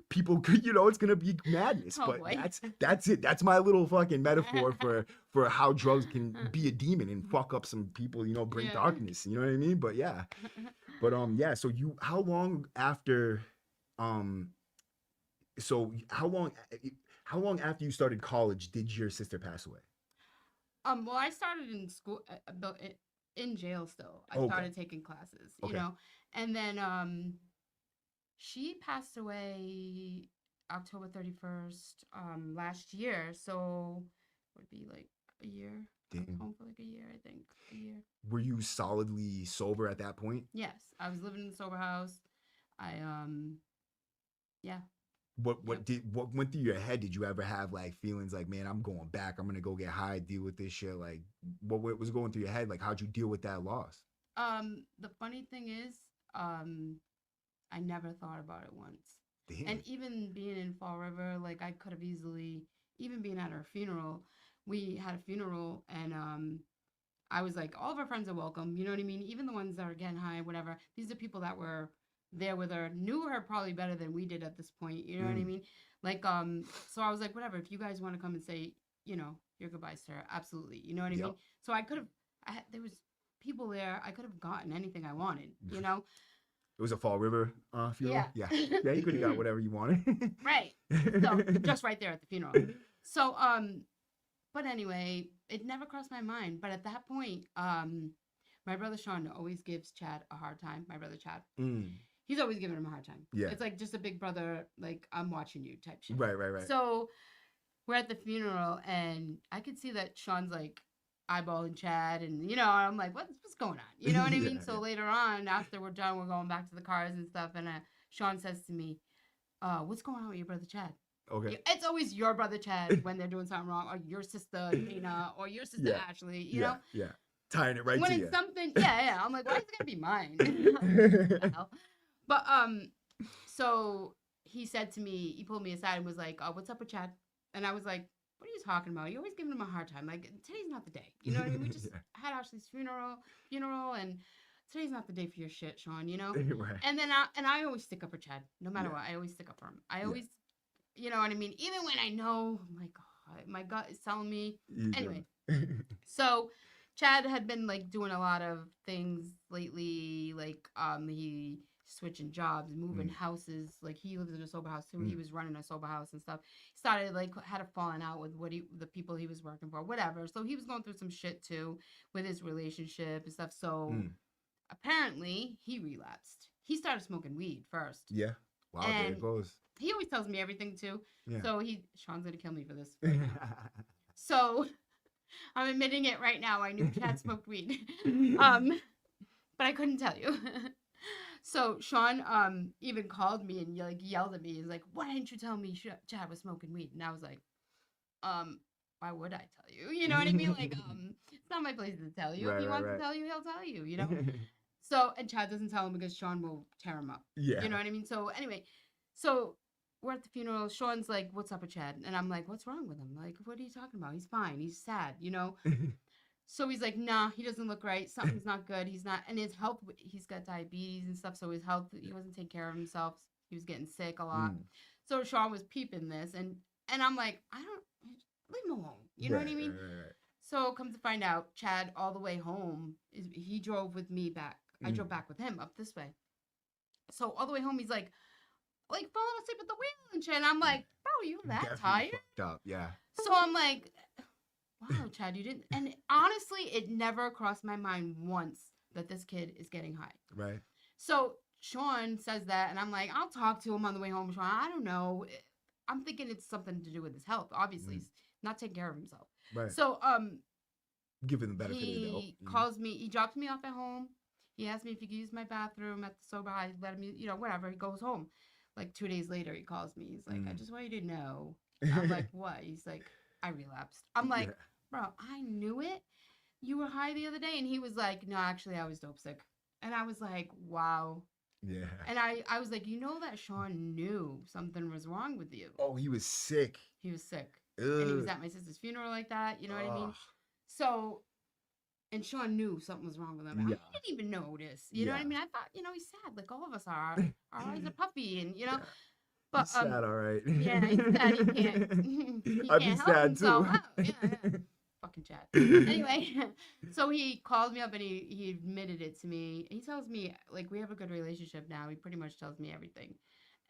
people, it's going to be madness. Oh But boy. that's it. That's my little fucking metaphor for how drugs can be a demon and fuck up some people, bring Yeah. darkness. You know what I mean? But yeah. But yeah, so um how long after you started college did your sister pass away? Well, I started in school, in jail still. I Okay. started taking classes, Okay. and then she passed away October 31st last year, so it would be like a year. I was Damn. home for like a year, I think. A year. Were you solidly sober at that point? Yes, I was living in the sober house. I yeah, yep. What went through your head? Did you ever have like feelings like, man, I'm going back. I'm gonna go get high, deal with this shit? Like what was going through your head? Like how'd you deal with that loss? The funny thing is, um I never thought about it once. And Damn. even being in Fall River, like I could have easily, even being at her funeral, we had a funeral and I was like, all of our friends are welcome. You know what I mean? Even the ones that are getting high, whatever. These are people that were there with her, knew her probably better than we did at this point. You know what I Mm. mean? Like, so I was like, whatever. If you guys want to come and say, your goodbyes to her, absolutely. You know what I mean? Yep. So I could have, there was people there. I could have gotten anything I wanted. You know? It was a Fall River funeral. Yeah. Yeah. Yeah, you could have got whatever you wanted. Right. So just right there at the funeral. So but anyway, it never crossed my mind. But at that point, my brother Sean always gives Chad a hard time. My brother Chad. Mm. He's always giving him a hard time. Yeah. It's like just a big brother, like I'm watching you type shit. Right, right, right. So we're at the funeral and I could see that Sean's like eyeballing Chad and I'm like, what's going on? You know what I mean? Yeah, So yeah. later on, after we're done, we're going back to the cars and stuff, and Sean says to me, what's going on with your brother Chad? Okay. It's always your brother Chad when they're doing something wrong, or your sister Dana, or your sister Yeah. Ashley, Yeah. Yeah. Tying it right when to it's you. something, yeah. I'm like, why is it gonna be mine? What the hell? But so he said to me, he pulled me aside and was like, what's up with Chad? And I was like, what are you talking about? You're always giving him a hard time. Like today's not the day. You know what I mean? We just Yeah. had Ashley's funeral, and today's not the day for your shit, Sean. Right. And then I always stick up for Chad, no matter Yeah. what. I always stick up for him. I Yeah. always, you know what I mean? Even when I know, my gut is telling me. You Anyway, do. so Chad had been like doing a lot of things lately, like he switching jobs, moving Mm. houses. Like he lives in a sober house too. He Mm. was running a sober house and stuff. He started like had a falling out with the people he was working for, whatever. So he was going through some shit too with his relationship and stuff. So Mm. apparently he relapsed. He started smoking weed first. Yeah. Wow, there it And goes. he always tells me everything too. Yeah. So Sean's gonna kill me for this right now. So I'm admitting it right now. I knew Chad smoked weed. But I couldn't tell you. So Sean even called me and like yelled at me. He's like, "Why didn't you tell me Chad was smoking weed?" And I was like, um, why would I tell you? You know what I mean? Like, it's not my place to tell you. If Right, he right, wants to right. tell you, he'll tell you, you know? So, and Chad doesn't tell him because Sean will tear him up. Yeah. You know what I mean? So, anyway, so we're at the funeral. Sean's like, "What's up with Chad?" And I'm like, "What's wrong with him? Like, what are you talking about? He's fine. He's sad, you know?" So he's like, "Nah, he doesn't look right. Something's not good. He's not." And his health, he's got diabetes and stuff. So his health, he wasn't taking care of himself. He was getting sick a lot. Mm. So Sean was peeping this. And I'm like, I don't, leave him alone. You know Right, what I mean? right. So come to find out, Chad, all the way home, he drove with me back. I drove back with him up this way. So all the way home, he's like falling asleep at the wheel and shit. And I'm like, bro, you that Definitely tired? fucked up. Yeah. So I'm like, wow, Chad, you didn't. And honestly, it never crossed my mind once that this kid is getting high. Right. So Sean says that, and I'm like, I'll talk to him on the way home, Sean. I don't know. I'm thinking it's something to do with his health. Obviously, he's not taking care of himself. Right. So Given the benefit of the doubt. he calls me. He drops me off at home. He asked me if he could use my bathroom at the sober house. Let him, whatever. He goes home. Like 2 days later, he calls me. He's like, "I just want you to know." I'm like, "What?" He's like, "I relapsed." I'm like, "Bro, I knew it. You were high the other day." And he was like, "No, actually, I was dope sick." And I was like, "Wow." Yeah. And I was like, "You know that Sean knew something was wrong with you." Oh, he was sick. He was sick. Ugh. And he was at my sister's funeral like that. You know what I mean? So, and Sean knew something was wrong with him. Yeah. I didn't even notice. You know what I mean? I thought, he's sad. Like all of us are. Our eyes are puffy and, Yeah. But he's sad, all right. yeah, he's sad. He can't. He I'd be can't help sad himself. too. Oh, yeah. Fucking Chad. Anyway, so he called me up and he admitted it to me. He tells me like we have a good relationship now. He pretty much tells me everything,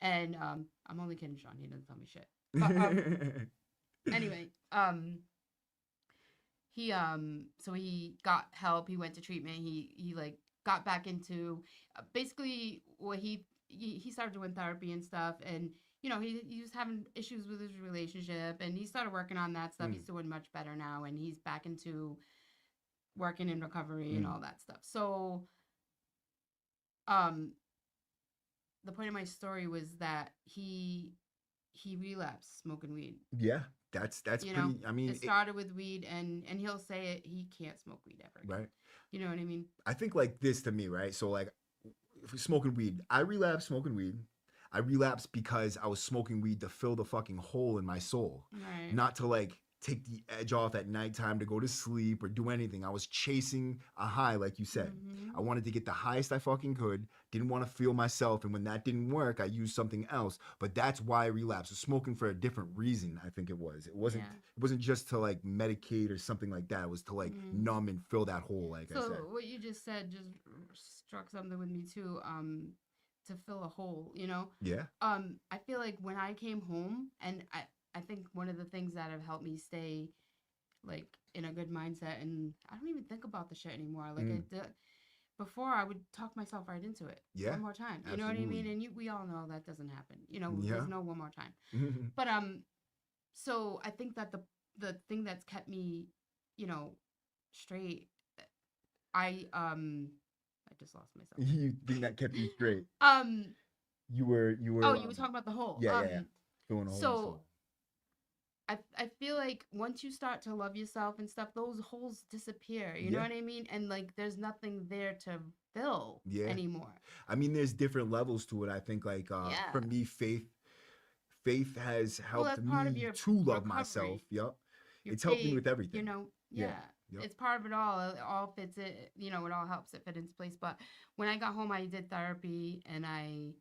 and I'm only kidding, Sean. He doesn't tell me shit. But anyway, he so he got help. He went to treatment. He like got back into basically what he started doing therapy and stuff, and he was having issues with his relationship, and he started working on that stuff. He's doing much better now, and he's back into working in recovery and all that stuff. So the point of my story was that he relapsed smoking weed. Yeah, that's pretty. I mean, it started with weed, and he'll say it. He can't smoke weed ever again. Right. You know what I mean? I think like this to me, right? So like, if we're smoking weed, I relapsed smoking weed. I relapsed because I was smoking weed to fill the fucking hole in my soul, Right. not to like take the edge off at nighttime to go to sleep or do anything. I was chasing a high, like you said. I wanted to get the highest I fucking could. Didn't want to feel myself, and when that didn't work, I used something else. But that's why I relapsed. I was smoking for a different reason. I think it was. It wasn't. Yeah. It wasn't just to like medicate or something like that. It was to like numb and fill that hole. Like I said. So what you just said just struck something with me too. To fill a hole, Yeah. I feel like when I came home, and I think one of the things that have helped me stay like in a good mindset, and I don't even think about the shit anymore. Like before, I would talk myself right into it. Yeah. One more time. You know what I mean? And we all know that doesn't happen. There's no one more time. But so I think that the thing that's kept me, straight, I just lost myself. You think that kept you straight? You were. Oh, you were talking about the hole. Yeah. Filling a hole. So I feel like once you start to love yourself and stuff, those holes disappear. You know what I mean? And like, there's nothing there to fill anymore. I mean, there's different levels to it. I think like for me, faith has helped me to love myself. Yep. It's helped me with everything. Yep. It's part of it all. It all fits it. It all helps it fit into place. But when I got home, I did therapy, and I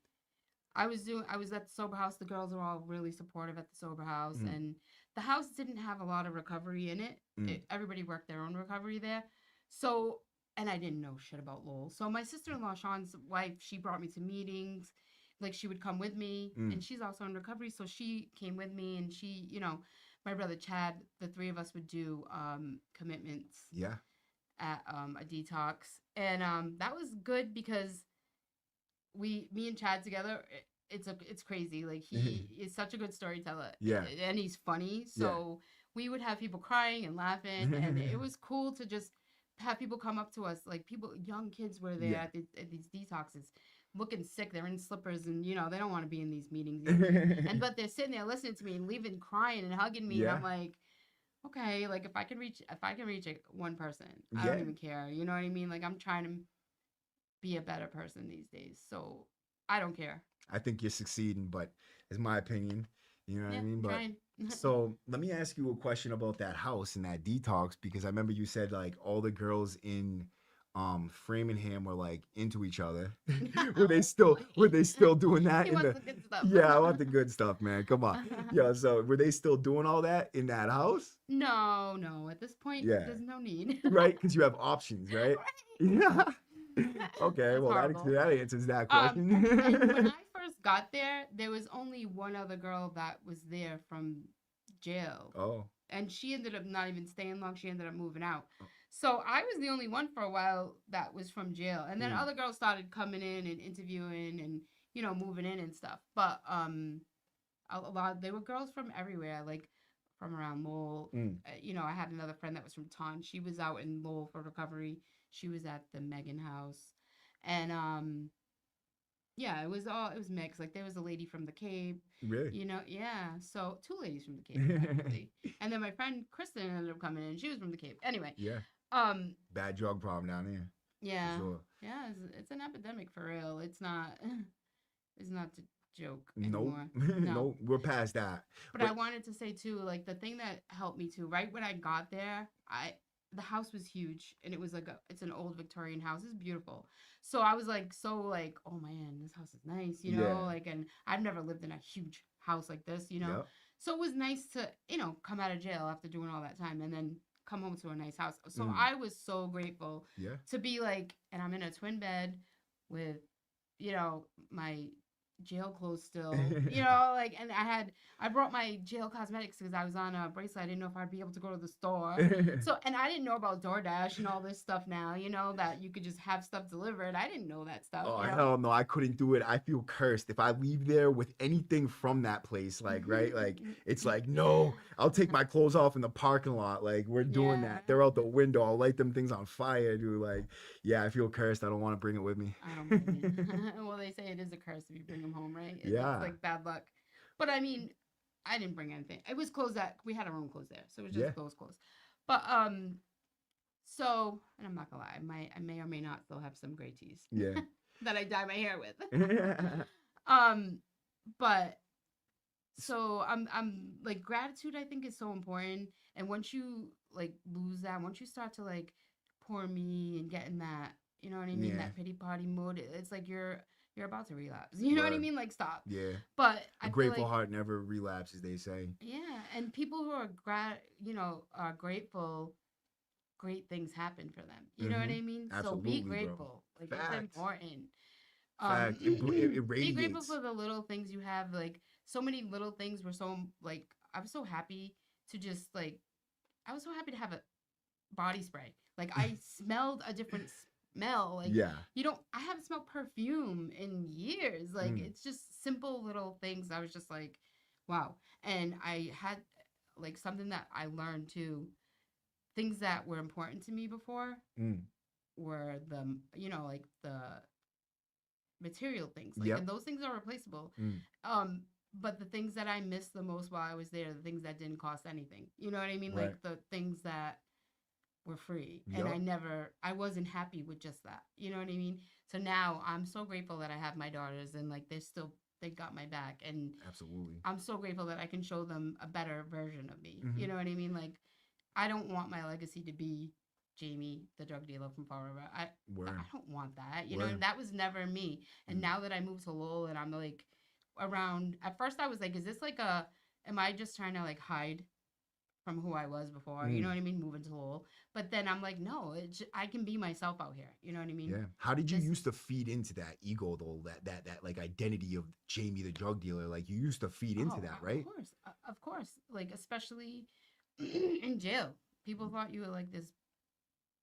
was at the sober house. The girls were all really supportive at the sober house, and the house didn't have a lot of recovery in it. Everybody worked their own recovery there. So, and I didn't know shit about Lowell. So my sister-in-law, Sean's wife, she brought me to meetings. Like, she would come with me, and she's also in recovery. So she came with me, and she, my brother Chad, the three of us would do commitments. Yeah. At a detox, and that was good because me and Chad together, it's crazy. Like he is such a good storyteller, Yeah. and he's funny. Yeah. So we would have people crying and laughing, and it was cool to just have people come up to us, like people, young kids were there Yeah. at these detoxes, looking sick. They're in slippers, and they don't want to be in these meetings. But they're sitting there listening to me and leaving, crying and hugging me, and Yeah. I'm like, okay, like if I can reach one person, I don't Yeah. even care. You know what I mean? Like I'm trying to be a better person these days, so I don't care. I think you're succeeding, but it's my opinion. You know what I Yeah, mean? I'm But trying. so let me ask you a question about that house and that detox because I remember you said like all the girls in Framingham were like into each other. No, Were please. they still doing that He in wants the the good stuff. Yeah, I want the good stuff, man. Come on. Yeah, so were they still doing all that in that house? No, no. At this point, Yeah. there's no need. Right? Because you have options, right? Yeah. Okay, That's well horrible. that answers that And when question. I first got there was only one other girl that was there from jail, Oh. and she ended up not even staying long. She ended up moving out. So I was the only one for a while that was from jail, and then Mm, other girls started coming in and interviewing and moving in and stuff. But a lot they were girls from everywhere, like from around Lowell. mm. I had another friend that was from Taunton. She was out in Lowell for recovery. She was at the Megan House, and yeah, it was mixed. Like there was a lady from the Cape, Really? yeah. So two ladies from the Cape actually, and then my friend Kristen ended up coming in. She was from the Cape. Anyway, Yeah. um, Bad drug problem down here, for yeah, sure. yeah, it's an epidemic for real. It's not it's not to joke Nope. anymore. No. Nope. We're past that. But I But wanted to say too, like the thing that helped me too, right when I got there, the house was huge and it was like it's an old Victorian house. It's beautiful. So I was like so like, oh man, this house is nice, yeah. like and I've never lived in a huge house like this. Yep. So it was nice to, come out of jail after doing all that time and then come home to a nice house. So Mm. I was so grateful Yeah. to be like, and I'm in a twin bed with, my jail clothes still, like, and I brought my jail cosmetics because I was on a bracelet. I didn't know if I'd be able to go to the store. So, and I didn't know about DoorDash and all this stuff now, that you could just have stuff delivered. I didn't know that stuff, Oh hell no, I couldn't do it. I feel cursed if I leave there with anything from that place. Like, right? Like it's like, no, I'll take my clothes off in the parking lot. Like, we're doing Yeah. that. They're out the window. I'll light them things on fire, dude. Like, yeah, I feel cursed. I don't want to bring it with me. I don't blame you. Well, they say it is a curse if you bring them home, right? It's Yeah. like bad luck. But I mean, I didn't bring anything. It was clothes that we had our own clothes there, so it was Yeah. just clothes. But so, and I'm not gonna lie, I may or may not still have some gray tees. Yeah. That I dye my hair with. But so I'm like gratitude I think is so important, and once you like lose that, once you start to like pour me and get in that, you know what I mean, Yeah. that pity party mode, it's like you're about to relapse. You know what I Word. mean? Like stop. Yeah. But A I feel grateful like heart never relapses, they say. yeah, and people who are are grateful, great things happen for them. You know what I mean? So be Absolutely, bro. grateful. Like it's Fact. important. Fact. It Be grateful radiates. for the little things you have. Like so many little things were so like I was so happy to just like I was so happy to have a body spray. Like I smelled a different smell. Like Yeah. I haven't smelled perfume in years. Like Mm. it's just simple little things. I was just like, wow. And I had like something that I learned too. Things that were important to me before Mm. were like the material things. Like Yep. and those things are replaceable. Mm. But the things that I missed the most while I was there, the things that didn't cost anything. You know what I mean? Right. Like the things that were free. And Yep. I wasn't happy with just that. You know what I mean? So now I'm so grateful that I have my daughters and like they got my back, and Absolutely. I'm so grateful that I can show them a better version of me. Mhm. You know what I mean? Like I don't want my legacy to be Jamie, the drug dealer from Fall River. I Word. don't want that. Word. That was never me. And Mm. now that I moved to Lowell and I'm like around, at first I was like, is this like am I just trying to like hide from who I was before? You know Mm. what I mean? Moving to Lowell. But then I'm like, no, I can be myself out here. You know what I mean? Yeah. How did you This, used to feed into that ego though? That like identity of Jamie the drug dealer. Like you used to feed into that, right? Of course. Like, especially in jail. People thought you were like this,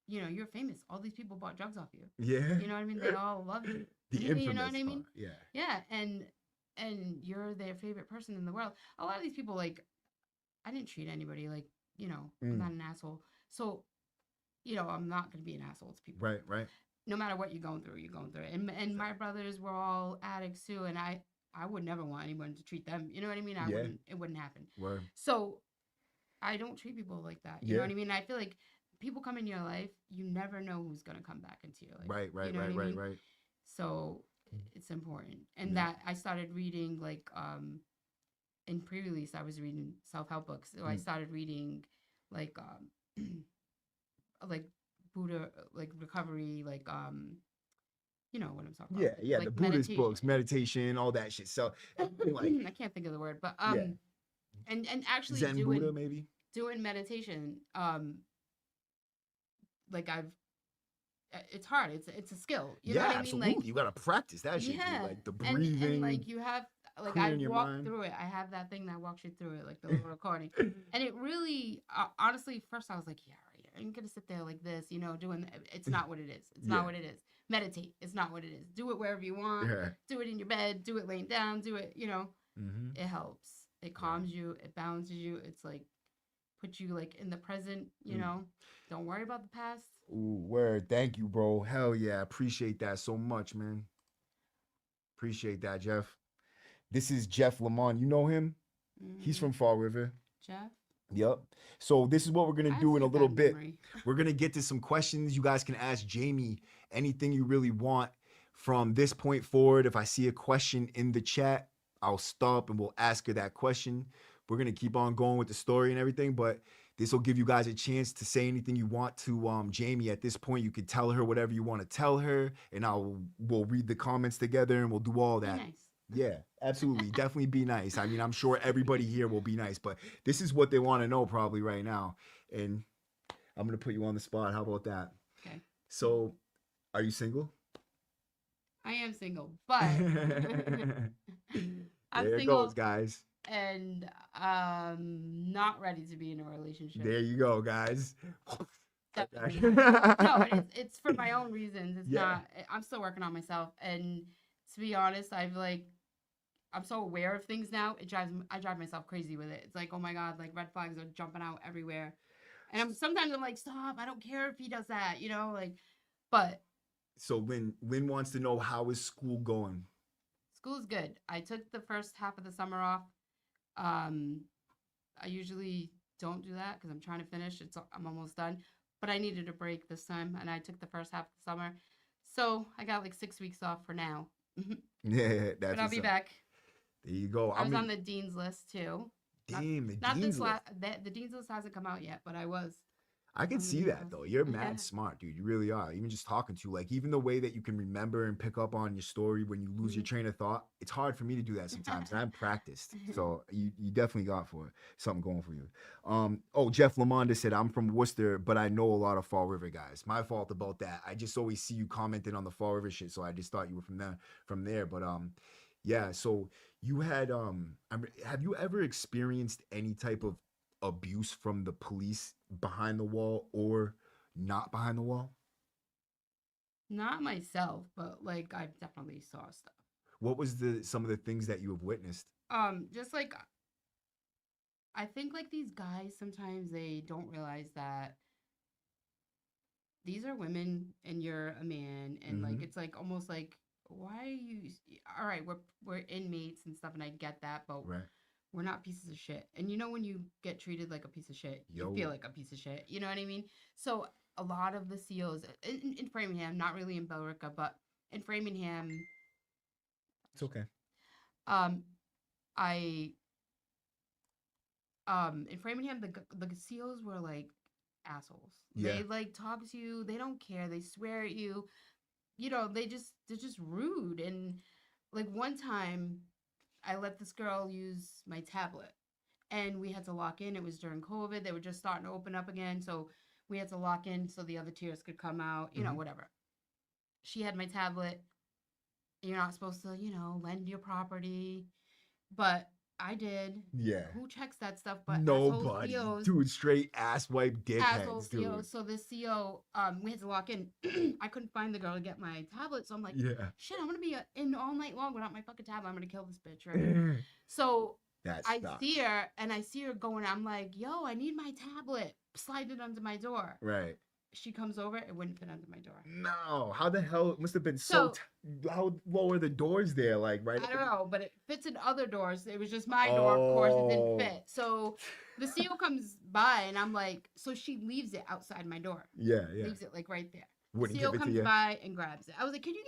you're famous. All these people bought drugs off you. Yeah. You know what I mean? They all love you. The You know what infamous I mean? part. Yeah. Yeah. And and you're their favorite person in the world. A lot of these people, like, I didn't treat anybody like, I'm Mm. not an asshole. So, I'm not going to be an asshole to people. Right, right. No matter what you're going through it. And my brothers were all addicts too, and I would never want anyone to treat them. You know what I mean? Yeah. It wouldn't happen. Word. So I don't treat people like that. You know Yeah. what I mean? I feel like people come in your life, you never know who's gonna come back into your life. Right, You right, know what right, I right, mean? right. So it's important. And Yeah. that I started reading like in pre-release I was reading self-help books. So I Mm. started reading like like Buddha like recovery, like you know what I'm talking about. Yeah, yeah. The Like Buddhist meditate books, meditation, all that shit. So, like, I can't think of the word, but yeah, and actually Zen Buddha, maybe. doing meditation, like I've it's hard. It's a skill. You know Yeah, what I mean? Like absolutely. You gotta practice that shit, dude. yeah, Like the and breathing, like you have like I clearing your walk mind. through it. I have that thing that walks you through it, like the little recording, and it really honestly, first I was like, yeah, right, I'm gonna sit there like this, doing. It's not what it is. It's not Yeah, what it is. Meditate. It's not what it is. Do it wherever you want. yeah. Do it in your bed. Do it laying down. Do it. Mm-hmm. It helps. It Right. calms you. It balances you. It's like put you like in the present. Mm. Don't worry about the past. Ooh, word. Thank you, bro. Hell yeah. Appreciate that so much, man. Appreciate that, Jeff. This is Jeff Lamont. You know him? He's Mm, from Fall River. Jeff, Yep. So this is what we're gonna I have do in such a a little bad bit. memory. We're gonna get to some questions. You guys can ask Jamie anything you really want from this point forward. If I see a question in the chat, I'll stop and we'll ask her that question. We're gonna keep on going with the story and everything, but this will give you guys a chance to say anything you want to Jamie. At this point, you can tell her whatever you want to tell her, and we'll read the comments together and we'll do all Be that. nice. Yeah, absolutely. Definitely be nice. I mean, I'm sure everybody here will be nice, but this is what they want to know probably right now. And I'm going to put you on the spot. How about that? Okay. So, are you single? I am single, but I'm There it goes, single guys. and not ready to be in a relationship. There you go, guys. Definitely not. No, it's for my own reasons. It's Yeah. not. I'm still working on myself, and to be honest, I'm so aware of things now. I drive myself crazy with it. It's like, oh my god, like red flags are jumping out everywhere, and sometimes I'm like, stop. I don't care if he does that, like, but So Lynn wants to know, how is school going? school's good. I took the first half of the summer off. Um, I usually don't do that because I'm trying to finish. I'm almost done, but I needed a break this time, and I took the first half of the summer, so I got like 6 weeks off for now. Yeah, But that's I'll what's be up. back. There you go. I I was on mean, the dean's list too. Not damn, the not dean's this list. the dean's list hasn't come out yet, but I was I can on the see dean's that though. You're list. mad smart, dude. You really are. Even just talking to you, like even the way that you can remember and pick up on your story when you lose your train of thought. It's hard for me to do that sometimes, and I'm practiced. So you definitely got for something going for you. Oh, Jeff Lamonda said, I'm from Worcester, but I know a lot of Fall River guys. My fault about that. I just always see you commenting on the Fall River shit, so I just thought you were from there. But yeah. So you had have you ever experienced any type of abuse from the police behind the wall or not behind the wall? Not myself, but like I definitely saw stuff. What was the some of the things that you have witnessed? Just like I think like these guys sometimes they don't realize that these are women and you're a man, and like Mm-hmm. it's like almost like why are you all right, we're inmates and stuff, and I get that, but Right. we're not pieces of shit. And when you get treated like a piece of shit, you Yo. feel like a piece of shit. You know what I mean? So a lot of the COs in Framingham, not really in Billerica, but in Framingham, It's okay. um, I in Framingham, the COs were like assholes. Yeah. They like talk to you. They don't care. They swear at you. They're just rude. And like one time, I let this girl use my tablet, and we had to lock in. It was during COVID. They were just starting to open up again, so we had to lock in so the other tiers could come out. Mm-hmm. Whatever. She had my tablet. You're not supposed to, lend your property, but I did. Yeah. Who checks that stuff but asshole Nobody. COs? Dude, straight ass wipe Asshole dickheads, dude. COs. So the CO, we had to lock in. I couldn't find the girl to get my tablet, so I'm like, Yeah. shit, I'm gonna be in all night long without my fucking tablet. I'm gonna kill this bitch, right? So That I sucks. see her, and I see her going. I'm like, yo, I need my tablet. Slide it under my door. Right. She comes over. It wouldn't fit under my door. No. How the hell? It must have been So how low are the doors there? Like, right? I don't know, but it fits in other doors. It was just my door, of course. It didn't Oh. fit. So the CO comes by, and I'm like, so she leaves it outside my door. Yeah, yeah. Leaves it like right there. Wouldn't CO give it to comes you. by and grabs it. I was like, can you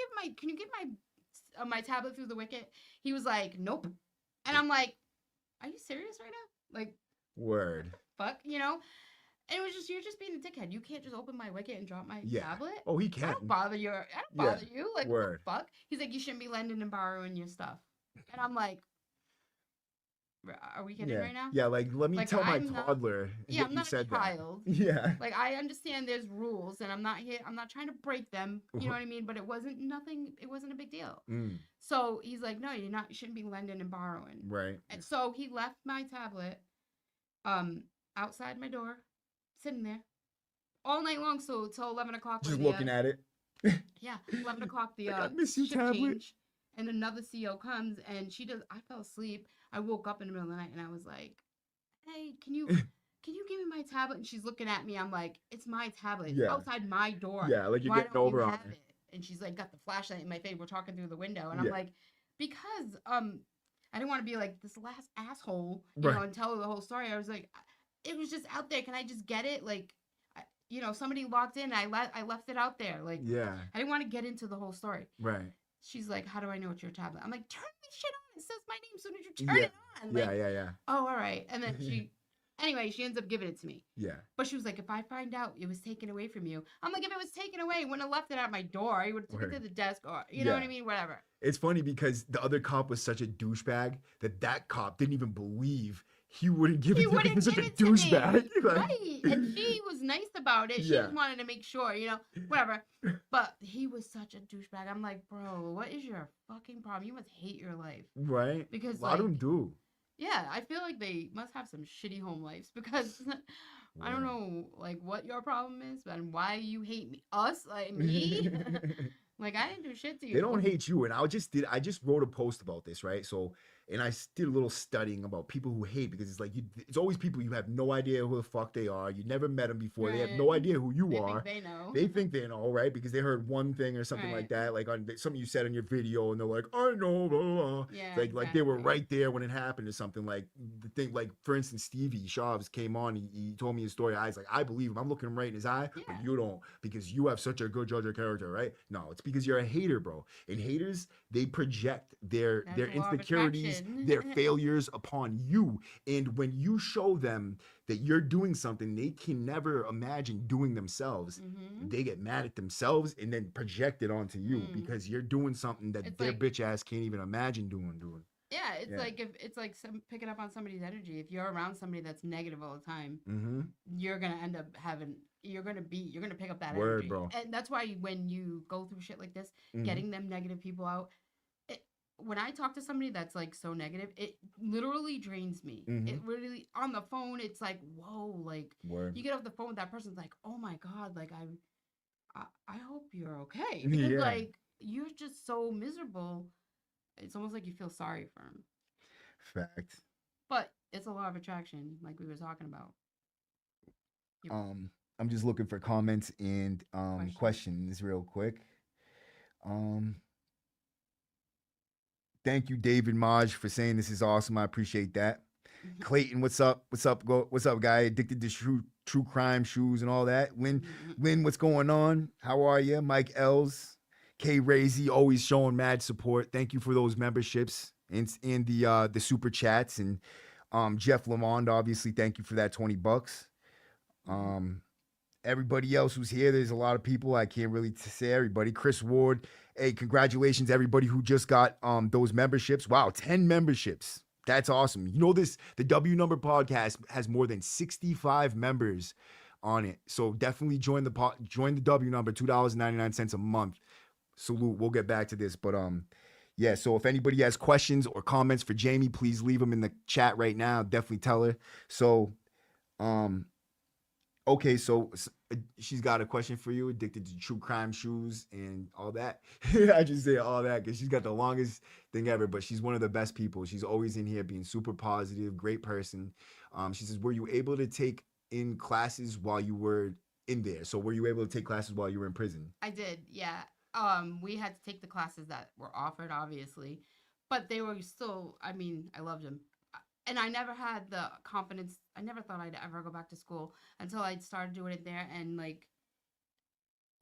get my tablet through the wicket? He was like, nope. And I'm like, are you serious right now? Like, Word. fuck, you know? And it was just, you're just being a dickhead. You can't just open my wicket and drop my tablet. Oh, he I can. don't bother you. Like, Word. what the fuck? He's like, you shouldn't be lending and borrowing your stuff. And I'm like, are we kidding right now? Yeah, like let me Like, tell my I'm not- toddler. Yeah, that I'm you not a said child. That. Yeah. Like, I understand there's rules, and I'm not trying to break them. You know what I mean? But it wasn't a big deal. Mm, So he's like, no, you shouldn't be lending and borrowing. right. And so he left my tablet, outside my door, sitting there, all night long. So till 11 o'clock. Just looking at it. Yeah, 11 o'clock. The Like, I miss your shift tablet. change, and another CO comes, and she does. I fell asleep. I woke up in the middle of the night, and I was like, hey, can you give me my tablet? And she's looking at me. I'm like, it's my tablet. It's outside my door. Yeah, like you're Why getting don't over you on have it. it? And she's like, got the flashlight in my face. We're talking through the window, and I'm Yeah. like, because I didn't want to be like this last asshole, you Right. know, and tell her the whole story. I was like, it was just out there. Can I just get it? Like, you know, somebody locked in. I left it out there. Like, Yeah. I didn't want to get into the whole story. Right. She's like, how do I know it's your tablet? I'm like, turn this shit on. It says my name. So did you turn it on? Like, Yeah. oh, all right. And then anyway, she ends up giving it to me. Yeah. But she was like, if I find out it was taken away from you, I'm like, if it was taken away, I wouldn't have left it at my door. I would have took it to the desk, or you know what I mean? Whatever. It's funny because the other cop was such a douchebag that cop didn't even believe he wouldn't give it to me. He was such a douchebag. Right. And she was nice about it. She just wanted to make sure, you know, whatever. But he was such a douchebag. I'm like, bro, what is your fucking problem? You must hate your life. Right. Because a lot of them do. Yeah, I feel like they must have some shitty home lives because I don't know like what your problem is and why you hate me. Us, like me. Like, I didn't do shit to you. They don't hate you. And I just wrote a post about this, right? So, and I did a little studying about people who hate, because it's like, it's always people you have no idea who the fuck they are. You never met them before. Right. They have no idea who you are. Think they know. They think they know, right? Because they heard one thing or something like that, like on something you said on your video, and they're like, I know, blah, blah, blah. Yeah, like they were right there when it happened or something. Like the thing, like for instance, Stevie Shavs came on, he told me his story. I was like, I believe him. I'm looking him right in his eye, but you don't, because you have such a good judge of character, right? No, it's because you're a hater, bro. And haters, they project their insecurities, their failures upon you. And when you show them that you're doing something they can never imagine doing themselves, they get mad at themselves and then project it onto you because you're doing something that it's their bitch ass can't even imagine doing. Yeah, it's like if it's like picking up on somebody's energy. If you're around somebody that's negative all the time, you're gonna end up you're gonna pick up that energy. Bro. And that's why when you go through shit like this, getting them negative people out. When I talk to somebody that's like so negative, it literally drains me. It really, on the phone, it's like, whoa, like you get off the phone with that person's like, oh my God, like I hope you're okay. Because like you're just so miserable. It's almost like you feel sorry for him. Fact. But it's a law of attraction, like we were talking about. I'm just looking for comments and questions real quick. Thank you, David Maj, for saying this is awesome. I appreciate that. Clayton, what's up? What's up, guy? Addicted to true crime shoes and all that. Lynn, what's going on? How are you? Mike Els, K Razy, always showing mad support. Thank you for those memberships and the super chats. And Jeff Lamond, obviously, thank you for that $20. Everybody else who's here, there's a lot of people. I can't really say everybody. Chris Ward, hey, congratulations, everybody who just got those memberships. Wow, 10 memberships. That's awesome. You know this, the W Number podcast has more than 65 members on it. So definitely join the W Number, $2.99 a month. Salute. We'll get back to this. But Yeah, so if anybody has questions or comments for Jamie, please leave them in the chat right now. Definitely tell her. So, um, okay, so she's got a question for you. Addicted to true crime shoes and all that. I just say all that because she's got the longest thing ever. But she's one of the best people. She's always in here being super positive, great person. She says, "Were you able to take in classes while you were in there? So were you able to take classes while you were in prison?" I did, yeah. We had to take the classes that were offered, obviously, but they were still. I mean, I loved them, and I never had the confidence. I never thought I'd ever go back to school until I started doing it there. And like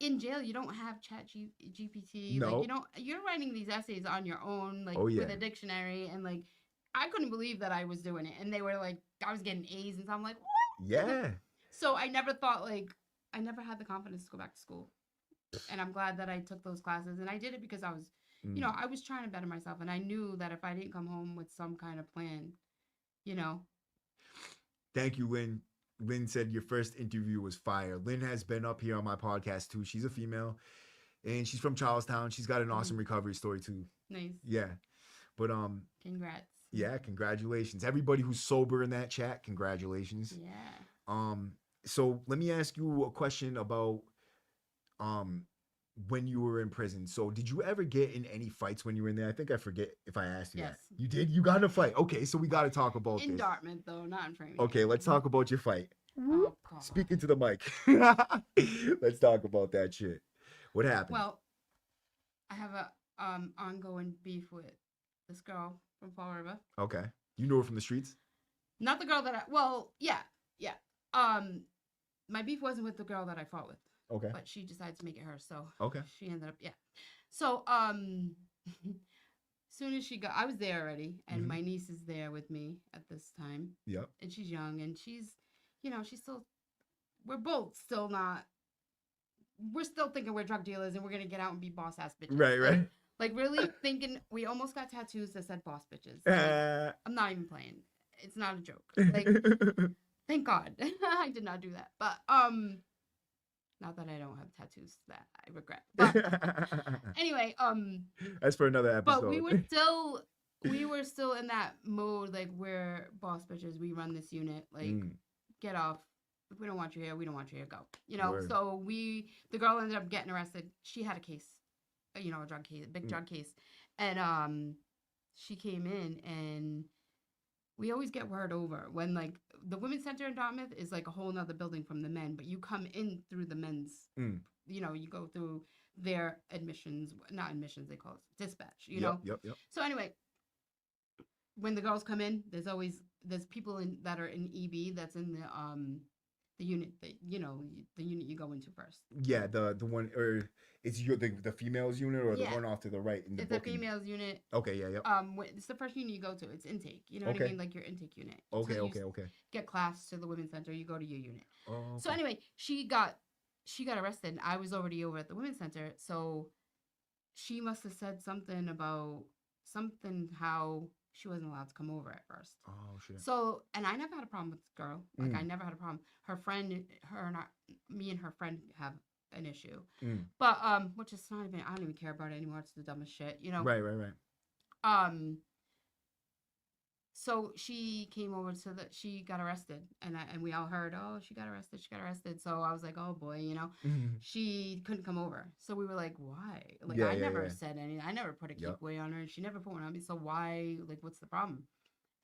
in jail, you don't have GPT. Like you No. don't. You're writing these essays on your own, like Oh with yeah. a dictionary, and like I couldn't believe that I was doing it. And they were like, I was getting A's, and so I'm like, what? Yeah. So I never thought like I never had the confidence to go back to school, and I'm glad that I took those classes. And I did it because I was, Mm. I was trying to better myself, and I knew that if I didn't come home with some kind of plan, you know, Thank you, Lynn. Lynn said your first interview was fire. Lynn has been up here on my podcast too. She's a female and she's from Charlestown. She's got an awesome recovery story too. nice. Yeah. But Congrats. yeah, congratulations. Everybody who's sober in that chat, congratulations. Yeah. Um so let me ask you a question about um when you were in prison. So did you ever get in any fights when you were in there? I think I forget if I asked you Yes. that. You did? You got in a fight. Okay, so we got to talk about In this. Dartmouth, though, not in Framingham. Okay, let's talk about your fight. Oh, God. Speaking to the mic. Let's talk about that shit. What happened? Well, I have a ongoing beef with this girl from Fall River. Okay. You know her from the streets? Not the girl that I. Well, yeah, yeah. My beef wasn't with the girl that I fought with. Okay. But she decided to make it her, so Okay. she ended up, yeah. So soon as she got, I was there already, and my niece is there with me at this time. Yep. And she's young, and she's still. We're both still not. We're still thinking we're drug dealers, and we're gonna get out and be boss ass bitches. Right, right. Like really thinking. We almost got tattoos that said boss bitches. Like, I'm not even playing. It's not a joke. Like, thank God I did not do that. But not that I don't have tattoos that I regret. But anyway, that's for another episode. but we were still in that mode, like we're boss bitches, we run this unit, like get off. If we don't want you here, we don't want you here, go. Word. So the girl ended up getting arrested. She had a case, a drug case, a big drug case. And she came in, and we always get word over when like the women's center in Dartmouth is like a whole nother building from the men, but you come in through the men's, you go through their not admissions, they call it dispatch, know? Yep. So anyway, when the girls come in, there's people that are in EB that's in the unit that, the unit you go into first. Yeah, the one, or it's the females unit, or the one off to the right in the It's booking? a females unit. Okay, yeah. It's the first unit you go to. It's intake. You know what I mean? Like your intake unit. Okay, Until okay. Get class to the women's center. You go to your unit. Oh, okay. So anyway, she got arrested. And I was already over at the women's center. So she must have said something about how she wasn't allowed to come over at first. Oh shit. So, and I never had a problem with this girl. Like I never had a problem. Me and her friend have an issue. But which is not even, I don't even care about it anymore. It's the dumbest shit, Right. So she came over she got arrested, and we all heard, oh, she got arrested. So I was like, oh boy, she couldn't come over. So we were like, why? Like I never said anything. I never put a keepaway on her, and she never put one on me. So why? Like, what's the problem?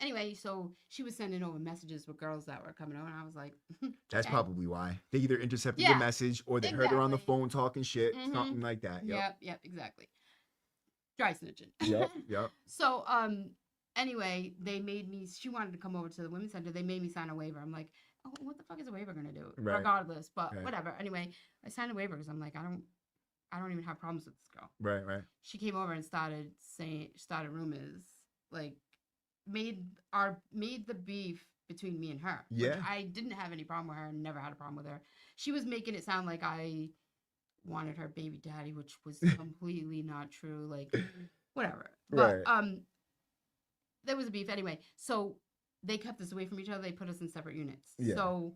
Anyway, so she was sending over messages with girls that were coming over, and I was like, that's probably why. They either intercepted the message, or they heard her on the phone talking shit, something like that. Yep, exactly. Dry snitching. Yep. So, anyway, she wanted to come over to the women's center. They made me sign a waiver. I'm like, oh, what the fuck is a waiver going to do? Right. Regardless, but whatever. Anyway, I signed a waiver because I'm like, I don't even have problems with this girl. Right. She came over and started rumors, like, made the beef between me and her. Yeah. Which I didn't have any problem with her and never had a problem with her. She was making it sound like I wanted her baby daddy, which was completely not true. Like, whatever. But, there was a beef anyway. So they kept us away from each other. They put us in separate units. Yeah. So,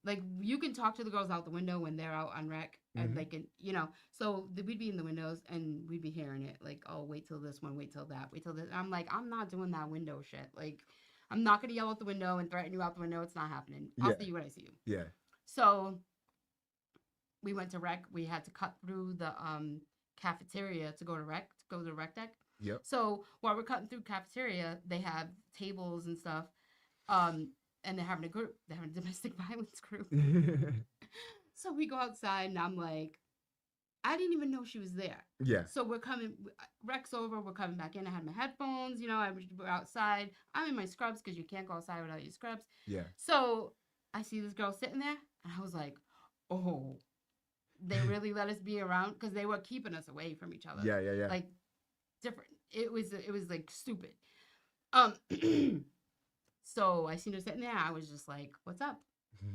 like, you can talk to the girls out the window when they're out on rec. And Mm-hmm. like, you know, so we'd be in the windows and we'd be hearing it like, oh, wait till this one, wait till that, wait till this. I'm like, I'm not doing that window shit. Like, I'm not gonna yell out the window and threaten you out the window. It's not happening. I'll Yeah. see you when I see you. Yeah. So we went to rec. We had to cut through the cafeteria to go to rec, to go to the rec deck. Yep. So while we're cutting through cafeteria, they have tables and stuff. Um, and they're having a group. They're having a domestic violence group. So we go outside, and I'm like, I didn't even know she was there. Yeah. So we're coming, rec's over, we're coming back in. I had my headphones, you know, we're outside. I'm in my scrubs because you can't go outside without your scrubs. Yeah. So I see this girl sitting there, and I was like, oh, they really let us be around because they were keeping us away from each other. Yeah. Yeah. Yeah. Like, different. It was like stupid. Um, so I seen her sitting there. I was just like, what's up?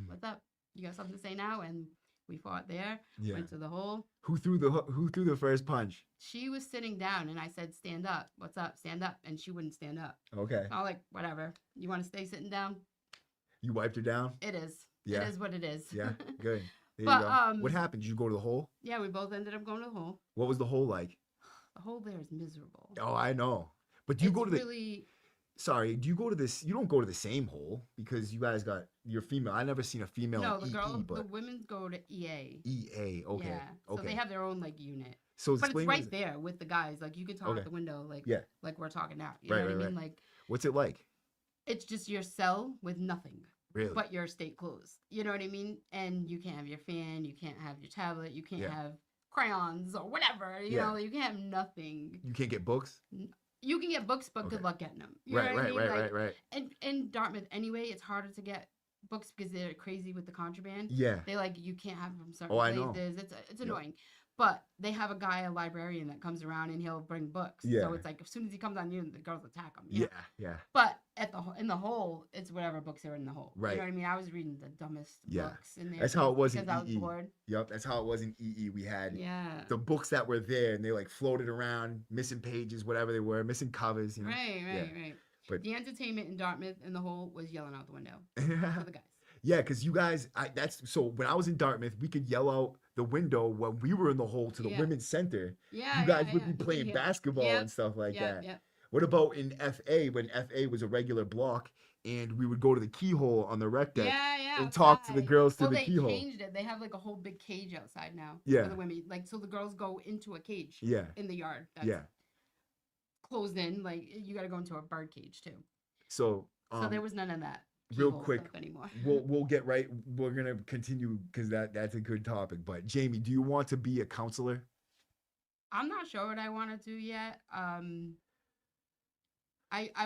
What's up? You got something to say now? And we fought there. Yeah. Went to the hole. Who threw the first punch? She was sitting down, and I said, stand up. What's up? Stand up. And she wouldn't stand up. Okay. I was like, whatever. You want to stay sitting down? You wiped her down? It is. Yeah. It is what it is. Yeah. Good. There But you go. What happened? Did you go to the hole? yeah, we both ended up going to the hole. What was the hole like? The hole there is miserable. Oh, I know. But do you go to the really... Sorry, do you go to this? You don't go to the same hole because you guys got your female. I never seen a female. No, in the EE, but the women go to EA. EA. Okay. Yeah. So Okay. they have their own like unit. So But it's explain right there with the guys. Like you can talk Okay. out the window, like Yeah. like we're talking now. You Right, know what right, I mean? Like What's it like? it's just your cell with nothing. Really? But your state closed. You know what I mean? And you can't have your fan, you can't have your tablet, you can't Yeah. have crayons or whatever. You Yeah. know, you can have nothing. You can't get books? You can get books, but Okay. good luck getting them. You know Right, what I right, mean? right, Like, right, right. And in Dartmouth anyway, it's harder to get books because they're crazy with the contraband. Yeah. They like you can't have them from certain Oh, I know. places. It's annoying. But they have a guy, a librarian that comes around and he'll bring books. Yeah. So it's like as soon as he comes on you, the girls attack him. Yeah, yeah. But in the hole, it's whatever books are in the hole. Right. You know what I mean? I was reading the dumbest Yeah. books in there. That's how it was in because I was EE. bored. Yep, that's how it was in EE. We had Yeah. the books that were there and they like floated around, missing pages, whatever they were, missing covers, you know. Right. But the entertainment in Dartmouth in the hole was yelling out the window for the guys. Yeah, because you guys, that's so when I was in Dartmouth, we could yell out the window when we were in the hole to the Yeah. women's center. Yeah. You guys would yeah. be playing Yeah. basketball Yep. and stuff like that. Yep. What about in FA when FA was a regular block and we would go to the keyhole on the rec deck Yeah. and talk to the outside. girls through Well, the they keyhole? changed it. They have like a whole big cage outside now. Yeah. For the women, like so the girls go into a cage. Yeah. In the yard. That's Yeah. closed in. Like you got to go into a bird cage too. So So there was none of that. real keyhole quick, stuff anymore. we'll get right. We're gonna continue because that's a good topic. But Jamie, do you want to be a counselor? I'm not sure what I want to do yet. I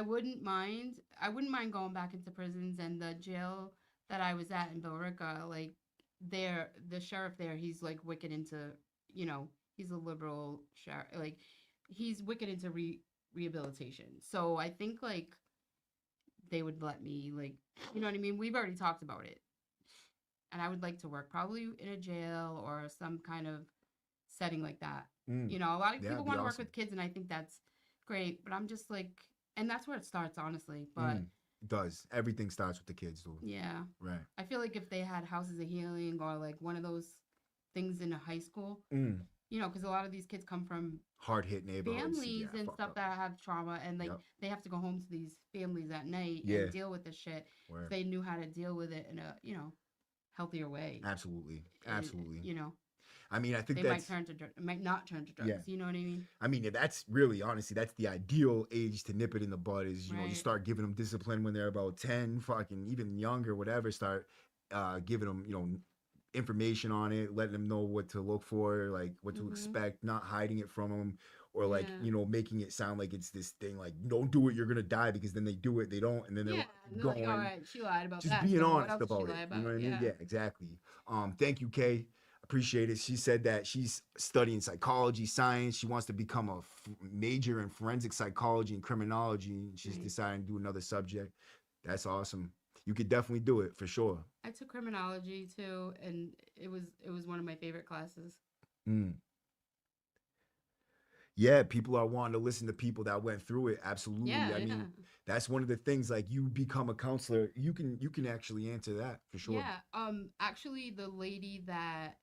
wouldn't mind. I wouldn't mind going back into prisons and the jail that I was at in Billerica. Like, the sheriff there, he's like wicked into, you know, he's a liberal sheriff. Like, he's wicked into rehabilitation. So I think like they would let me like, you know what I mean. We've already talked about it, and I would like to work probably in a jail or some kind of setting like that. You know, a lot of Yeah, people it'd be want to work awesome. with kids, and I think that's great. But I'm just like, and that's where it starts, honestly. But It does. Everything starts with the kids, though. yeah, Right. I feel like if they had houses of healing or like one of those things in a high school, you know, because a lot of these kids come from Hard hit neighborhoods. families yeah, and fucked stuff up. that have trauma, and like Yep. they have to go home to these families at night Yeah. and deal with this shit. Word. If they knew how to deal with it in a, you know, healthier way. Absolutely. and, Absolutely. You know, I mean, I think they that's. might not turn to drugs. Yeah. You know what I mean? I mean, that's really, honestly, that's the ideal age to nip it in the bud is, you know, you Right. start giving them discipline when they're about 10, fucking even younger, whatever. Start giving them, you know, information on it, letting them know what to look for, like what to expect, not hiding it from them, or like, Yeah. you know, making it sound like it's this thing, like, don't do it, you're going to die, because then they do it, they don't, and then they're Yeah. And they're going. like, all right, she lied about Just that. being so what honest else did she about lie it. You know what I mean? Yeah. Yeah, exactly. Thank you, Kay. Appreciate it. She said that she's studying psychology, science. She wants to become a major in forensic psychology and criminology. And she's Nice. deciding to do another subject. That's awesome. You could definitely do it for sure. I took criminology too, and it was one of my favorite classes. Yeah, people are wanting to listen to people that went through it. Absolutely. Yeah, I yeah. mean, that's one of the things. Like, you become a counselor, you can actually answer that for sure. Yeah. Actually, the lady that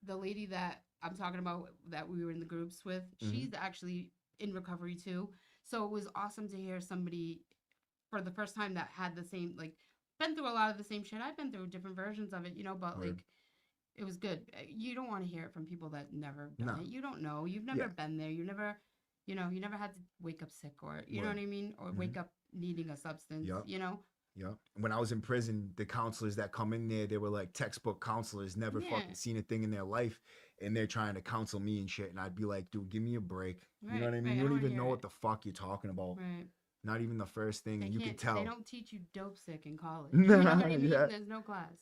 the lady that I'm talking about that we were in the groups with, she's actually in recovery too. So it was awesome to hear somebody for the first time that had the same, like, been through a lot of the same shit I've been through, different versions of it, you know, but Word. like it was good. You don't want to hear it from people that never done No. it. You don't know. You've never Yeah. been there. You never, you know, you never had to wake up sick or, you know what Word. I mean? Or Mm-hmm. wake up needing a substance, Yep. you know? Yep. When I was in prison, the counselors that come in there, they were like textbook counselors, never Yeah. fucking seen a thing in their life, and they're trying to counsel me and shit. And I'd be like, dude, give me a break. You know Right. what I mean? Right. You I don't don't want to even hear know what it. the fuck you're talking about. Right. Not even the first thing, They and you can can't, they tell. don't teach you dope sick in college. You know what Nah, I mean? yeah. There's no class.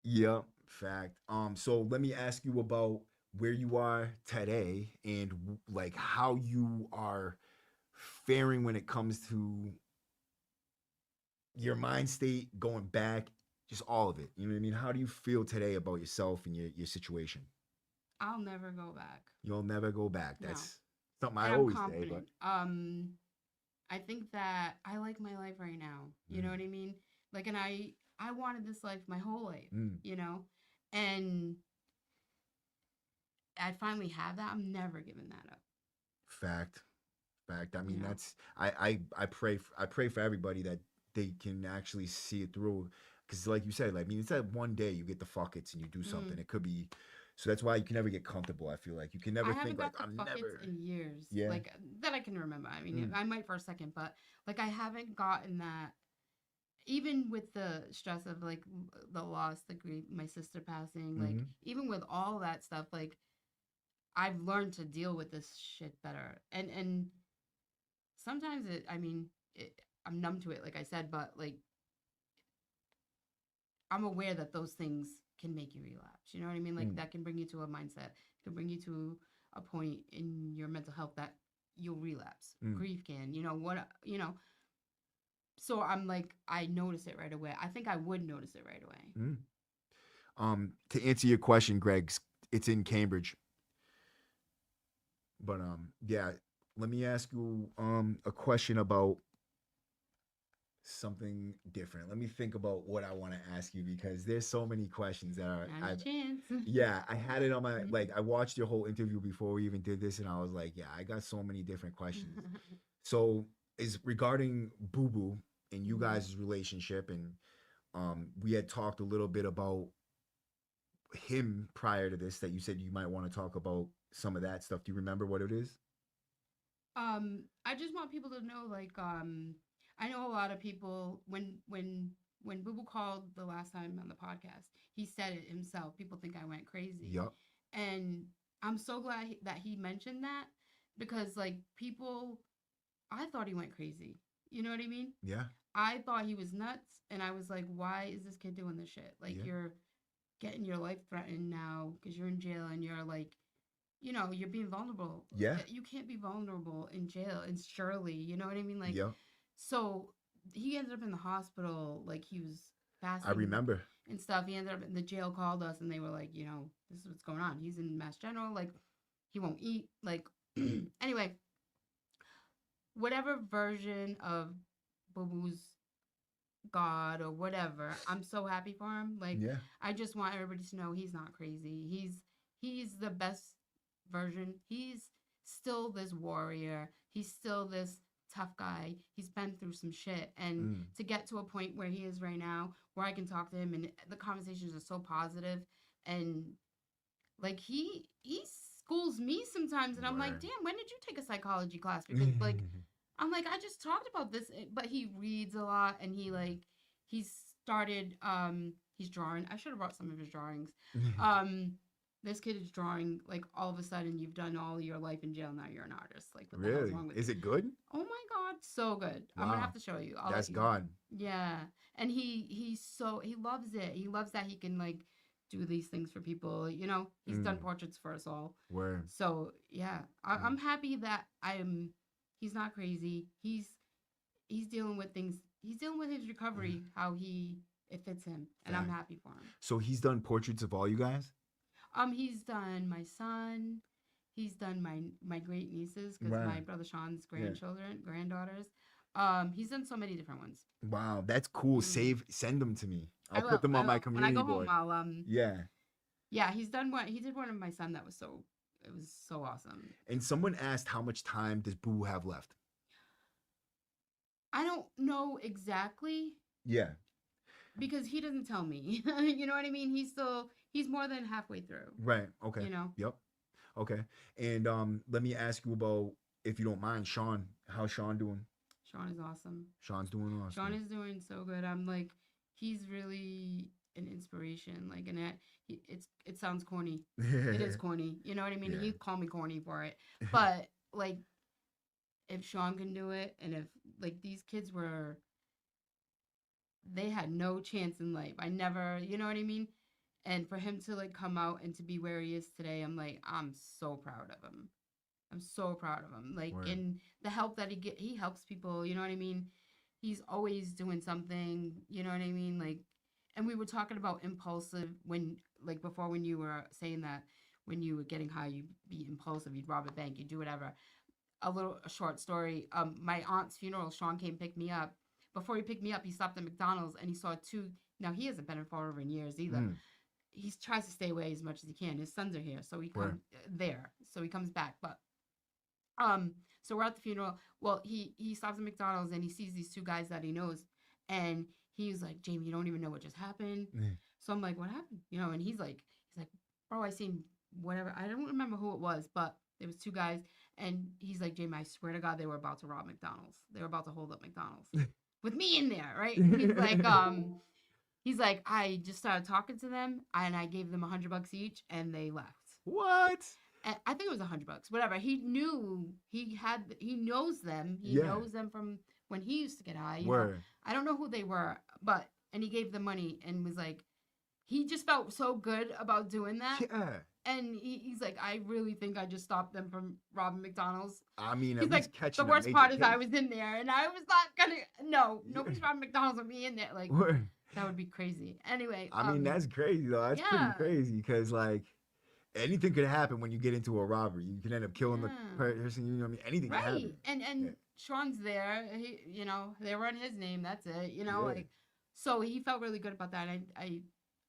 Yep, fact. So let me ask you about where you are today and like how you are faring when it comes to your mind state, going back, just all of it. You know what I mean? How do you feel today about yourself and your situation? I'll never go back. You'll never go back. No. That's something I And I'm always say, but confident. I think that I like my life right now. You know mm, what I mean? Like, and I wanted this life my whole life, mm, you know? And I finally have that. I'm never giving that up, fact, fact. I you mean, know? that's I pray for everybody that they can actually see it through. Because, like you said, like, I mean, it's that one day you get the fuck it's and you do something. Mm. It could be, so that's why you can never get comfortable. I feel like you can never I think haven't like got the I'm fuck it's never. in years, Yeah. like that I can remember. I mean, Mm, I might for a second, but like I haven't gotten that. Even with the stress of like the loss, the grief, my sister passing, like mm-hmm. even with all that stuff, like I've learned to deal with this shit better. And sometimes it, I mean, I'm numb to it, like I said, but like I'm aware that those things can make you relapse. You know what I mean? Like Mm, that can bring you to a mindset, can bring you to a point in your mental health that you'll relapse. mm, Grief can, you know, what, you know. So I'm like, I notice it right away. I think I would notice it right away. mm. To answer your question, Greg, it's in Cambridge. But yeah, let me ask you a question about something different. Let me think about what I want to ask you because there's so many questions that are Now's I your chance. yeah, I had it on my like I watched your whole interview before we even did this and I was like, yeah, I got so many different questions. So is regarding Boo Boo and you Hmm. guys' relationship and we had talked a little bit about him prior to this that you said you might want to talk about some of that stuff. Do you remember what it is? I just want people to know, like, I know a lot of people when Boo Boo called the last time on the podcast, he said it himself. People think I went crazy, Yup. and I'm so glad that he mentioned that because like people, I thought he went crazy. You know what I mean? Yeah. I thought he was nuts, and I was like, why is this kid doing this shit? Like, Yeah. you're getting your life threatened now because you're in jail and you're like, you know, you're being vulnerable. Yeah. You can't be vulnerable in jail. And surely, you know what I mean? Like, Yeah. so he ended up in the hospital, like he was I fasting remember. and stuff. He ended up in the jail, called us, and they were like, you know, this is what's going on. He's in Mass General, like he won't eat. Like, anyway, whatever version of Boo Boo's God or whatever, I'm so happy for him. Like, Yeah. I just want everybody to know he's not crazy. He's the best version. He's still this warrior. He's still this tough guy. He's been through some shit. And Mm. to get to a point where he is right now, where I can talk to him and the conversations are so positive and like he schools me sometimes and I'm like, Word. damn, when did you take a psychology class? Because like I'm like, I just talked about this, but he reads a lot and he like he's started he's drawing. I should have brought some of his drawings. Um this kid is drawing like all of a sudden you've done all your life in jail, now you're an artist. Like what the hell's Really? wrong with Is you? it good? Oh my god, so good. I'm gonna Wow. have to show you. I'll That's let you. God. Yeah. And he's so he loves it. He loves that he can like do these things for people. You know, he's done Mm. portraits for us all. Word. So yeah, Mm. I'm happy that I'm. He's not crazy. He's dealing with things. He's dealing with his recovery, how he it fits him, and I'm Fact. happy for him. So he's done portraits of all you guys? He's done my son. He's done my great nieces because Wow. my brother Sean's Yeah. granddaughters. He's done so many different ones. Wow. That's cool. Mm. Send them to me. I I'll put will. them I on my will. When I community go home, board. I'll Yeah. Yeah, he's done one. He did one of my son that was so. It was so awesome. And someone asked how much time does Boo have left? I don't know exactly Yeah. because he doesn't tell me. You know what I mean? He's more than halfway through. Right. Okay. You know, Yep. Okay. And let me ask you about, if you don't mind, Sean. How's Sean doing? Sean is awesome. Sean's doing Sean awesome. is doing so good. I'm like, he's really an inspiration. Like, and it sounds corny. It is corny. You know what I mean? Yeah. He called me corny for it, but like, if Sean can do it, and if like these kids were, they had no chance in life. I never, you know what I mean? And for him to like come out and to be where he is today, I'm like, I'm so proud of him. I'm so proud of him. Like, Word. and the help that he helps people, you know what I mean? He's always doing something, you know what I mean? Like, and we were talking about impulsive when, like, before when you were saying that when you were getting high, you'd be impulsive, you'd rob a bank, you'd do whatever. A short story. My aunt's funeral, Sean came pick me up. Before he picked me up, he stopped at McDonald's and he saw two. Now, he hasn't been in Florida in years either. Mm. He tries to stay away as much as he can. His sons are here, so he Where? comes there, so he comes back. But so we're at the funeral. Well, he stops at McDonald's and he sees these two guys that he knows, and he's like, Jamie, you don't even know what just happened. So I'm like, what happened? You know, and he's like, bro, I seen whatever. I don't remember who it was, but there was two guys, and he's like, Jamie, I swear to God, they were about to rob McDonald's. They were about to hold up McDonald's with me in there, right? He's like, I just started talking to them, and I gave them $100 each, and they left. What? And I think it was $100, whatever. He knew he knows them. He Yeah. knows them from when he used to get high. You know, Word. I don't know who they were, and he gave them money and was like, he just felt so good about doing that. Yeah. And he's like, I really think I just stopped them from robbing McDonald's. I mean, He's at like, least catching the a worst major part is case. I was in there, and I was not gonna. No, nobody's robbing McDonald's with me in there. Like, Word. that would be crazy. Anyway, I mean, that's crazy though. That's pretty yeah. crazy because like anything could happen when you get into a robbery. You can end up killing the person. You know what I mean? Anything can happen. And Yeah. Sean's there. He, you know, they run his name. That's it. You know, Yeah. like, so he felt really good about that.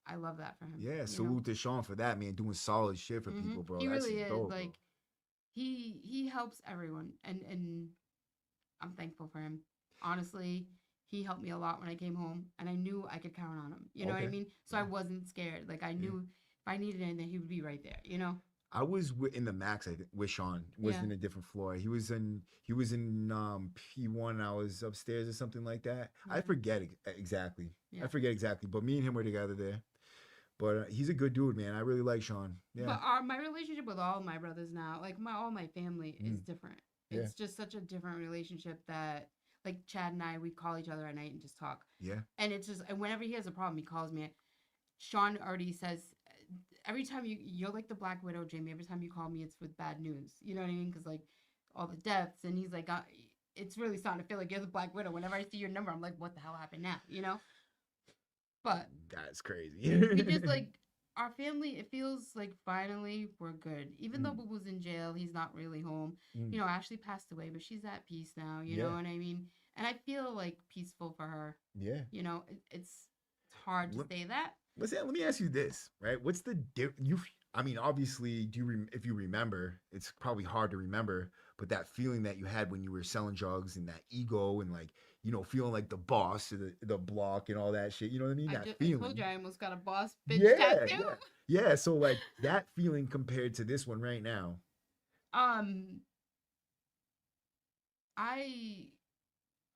I love that for him. Yeah, you salute know? to Sean for that, man. Doing solid shit for people, bro. He That's really is. dope, Like, he helps everyone, and I'm thankful for him. Honestly, he helped me a lot when I came home, and I knew I could count on him. You know what I Okay. mean? So I wasn't scared. Like, I knew if I needed anything, he would be right there. You know? I was in the Max, I think, with Sean. Was in a different floor. He was in P1. I was upstairs or something like that. I forget exactly. Yeah. I forget exactly. But me and him were together there. But he's a good dude, man. I really like Sean. Yeah. But my relationship with all my brothers now, like all my family, is different. Yeah. It's just such a different relationship that, like, Chad and I, we call each other at night and just talk. Yeah. And it's just, and whenever he has a problem, he calls me. Sean already says, every time you're like the Black Widow, Jamie. Every time you call me, it's with bad news. You know what I mean? Because like all the deaths, and he's like, it's really starting to feel like you're the Black Widow. Whenever I see your number, I'm like, what the hell happened now? You know? But that's crazy. we just like our family. It feels like finally we're good. Even though Boo was in jail, he's not really home. You know, Ashley passed away, but she's at peace now. You know what I mean? And I feel like peaceful for her. Yeah. You know, it's hard to say that. Let me ask you this, right? What's the I mean, obviously, if you remember, it's probably hard to remember, but that feeling that you had when you were selling drugs and that ego and like, you know, feeling like the boss of the block and all that shit. You know what I mean? Feeling. I told you I almost got a boss bitch tattoo. Yeah. So like that feeling compared to this one right now. I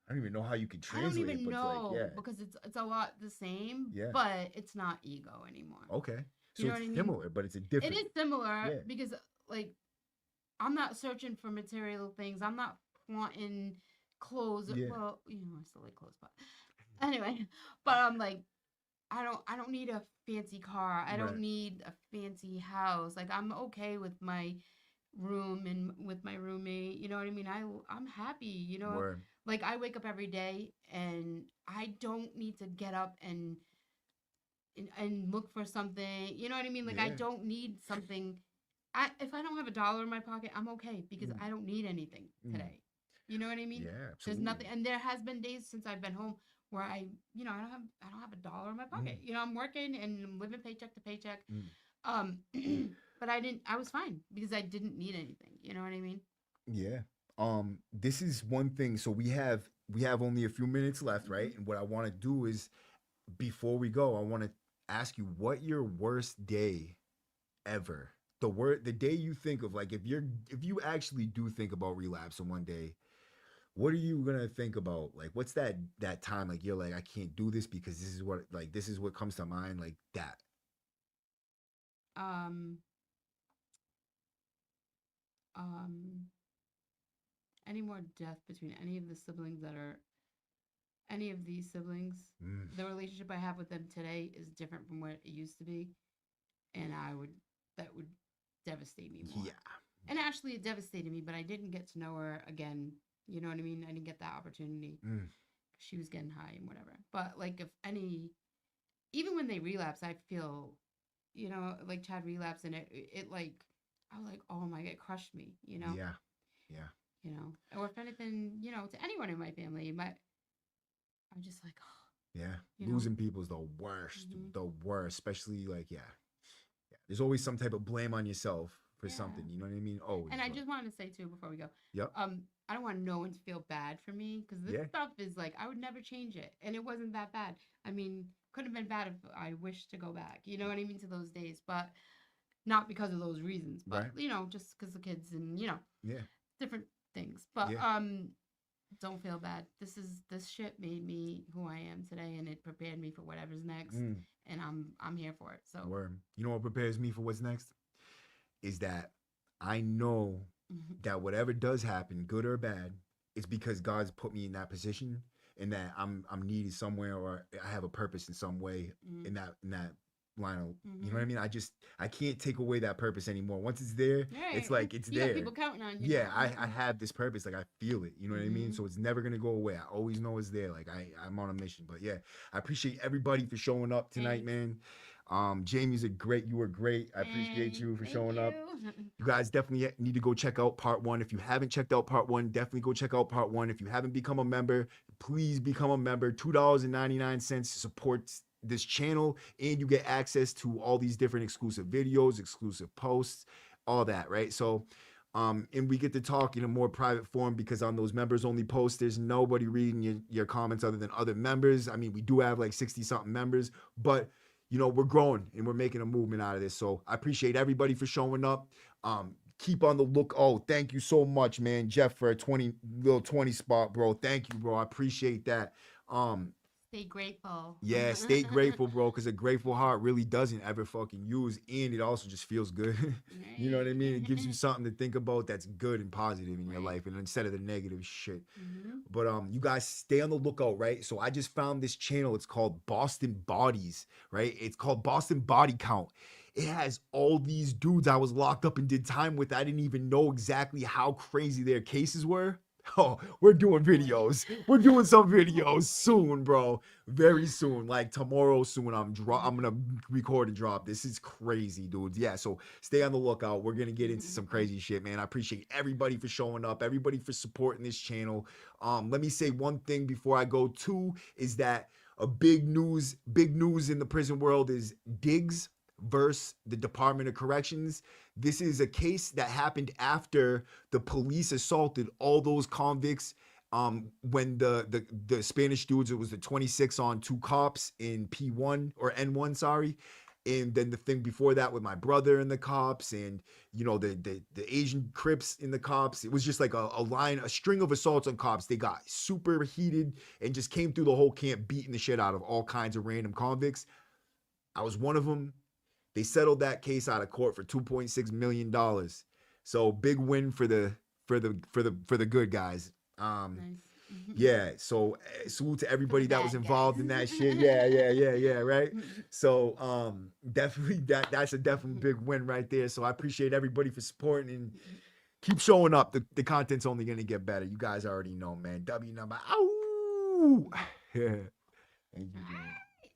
don't even know how you could translate it. I don't even know because it's a lot the same. Yeah. But it's not ego anymore. Okay. So you know it's what I mean? similar, but it's a different. It is similar because like I'm not searching for material things. I'm not wanting clothes. Yeah. Well, you know, I still like clothes, but anyway. But I'm like, I don't need a fancy car. I don't need a fancy house. Like I'm okay with my room and with my roommate. You know what I mean? I'm happy. You know, like I wake up every day and I don't need to get up and look for something. You know what I mean? Like I don't need something. If I don't have $1 in my pocket, I'm okay because I don't need anything today. You know what I mean? Yeah, absolutely. There's nothing, and there has been days since I've been home where I don't have $1 in my pocket. You know, I'm working and I'm living paycheck to paycheck, Um, but I was fine because I didn't need anything. You know what I mean? Yeah. This is one thing. So we have only a few minutes left, Hmm. right? And what I want to do is before we go, I want to ask you what your worst day ever. The day you think of, like if you actually do think about relapse in one day, what are you gonna think about? Like what's that time like you're like, I can't do this because this is what comes to mind, like that. Um, um, any more death between any of the siblings that are any of these siblings, Mm, the relationship I have with them today is different from what it used to be, and that would devastate me more. yeah. And actually, it devastated me, but I didn't get to know her again. You know what I mean? I didn't get that opportunity. Mm, She was getting high and whatever. But like, if any, even when they relapse, I feel, like Chad relapsed, and it like, I was like, oh my, it crushed me. yeah. Yeah. Or if anything, to anyone in my family, I'm just like, oh, Yeah. you know. Losing people is the worst. Hmm. The worst. Especially like, yeah. Yeah. There's always some type of blame on yourself for something. Yeah. You know what I mean? Always. And I But just wanted to say too before we go, yep. I don't want no one to feel bad for me because this Yeah. stuff is like I would never change it, and it wasn't that bad. I mean, could have been bad if I wished to go back. You know what I mean, to those days, but not because of those reasons, but Right. just because the kids and Yeah. different things. But Yeah. don't feel bad. This shit made me who I am today, and it prepared me for whatever's next, Mm. and I'm here for it. So. Word. You know what prepares me for what's next? Is that I know that whatever does happen, good or bad, it's because God's put me in that position and that I'm needed somewhere or I have a purpose in some way Mm-hmm. in that line of, you know what I Mm-hmm. mean? I can't take away that purpose anymore. Once it's there, it's Right. like it's You got there. people counting on you Yeah, now. I have this purpose. Like I feel it. You know what I mean? Mm-hmm. So it's never gonna go away. I always know it's there. Like I'm on a mission. But yeah, I appreciate everybody for showing up tonight, Thanks. man. Jamie's a great. You were great. I appreciate Hey, you for thank showing you. up. You guys definitely need to go check out part one. If you haven't checked out part one, definitely go check out part one. If you haven't become a member, please become a member. $2.99 supports this channel, and you get access to all these different exclusive videos, exclusive posts, all that, right? So, and we get to talk in a more private form because on those members only posts, there's nobody reading your comments other than other members. I mean, we do have like 60 something members, but we're growing and we're making a movement out of this. So I appreciate everybody for showing up. Keep on the look. Oh, thank you so much, man, Jeff, for a 20 spot, bro. Thank you, bro. I appreciate that. Um, Stay grateful. yeah, stay grateful, bro, because a grateful heart really doesn't ever fucking use, and it also just feels good. You know what I Right. mean? It gives you something to think about that's good and positive in your Right. life, and instead of the negative shit. Mm-hmm. But you guys stay on the lookout, right? So I just found this channel. It's called Boston Bodies, right? It's called Boston Body Count. It has all these dudes I was locked up and did time with. I didn't even know exactly how crazy their cases were. Oh, we're Oh doing boy. videos. We're doing some Oh videos boy. soon, bro. Very soon. Like tomorrow soon. I'm Mm-hmm. gonna record and drop. This is crazy, dudes. Yeah, so stay on the lookout. We're gonna get into some crazy shit, man. I appreciate everybody for showing up, everybody for supporting this channel. Let me say one thing before I go. Two is that a big news in the prison world is Diggs versus the Department of Corrections. This is a case that happened after the police assaulted all those convicts. When the Spanish dudes, it was the 26 on two cops in P1 or N1, sorry. And then the thing before that with my brother and the cops, and the Asian Crips in the cops. It was just like a string of assaults on cops. They got super heated and just came through the whole camp beating the shit out of all kinds of random convicts. I was one of them. They settled that case out of court for $2.6 million. So big win for the good guys. Nice. Yeah. So salute to For the everybody that was bad guys. involved in that shit. Yeah, yeah, yeah, yeah. Right. So definitely that's a definitely big win right there. So I appreciate everybody for supporting and keep showing up. The content's only gonna get better. You guys already know, man. W number. Ow. Yeah. Thank you, All man.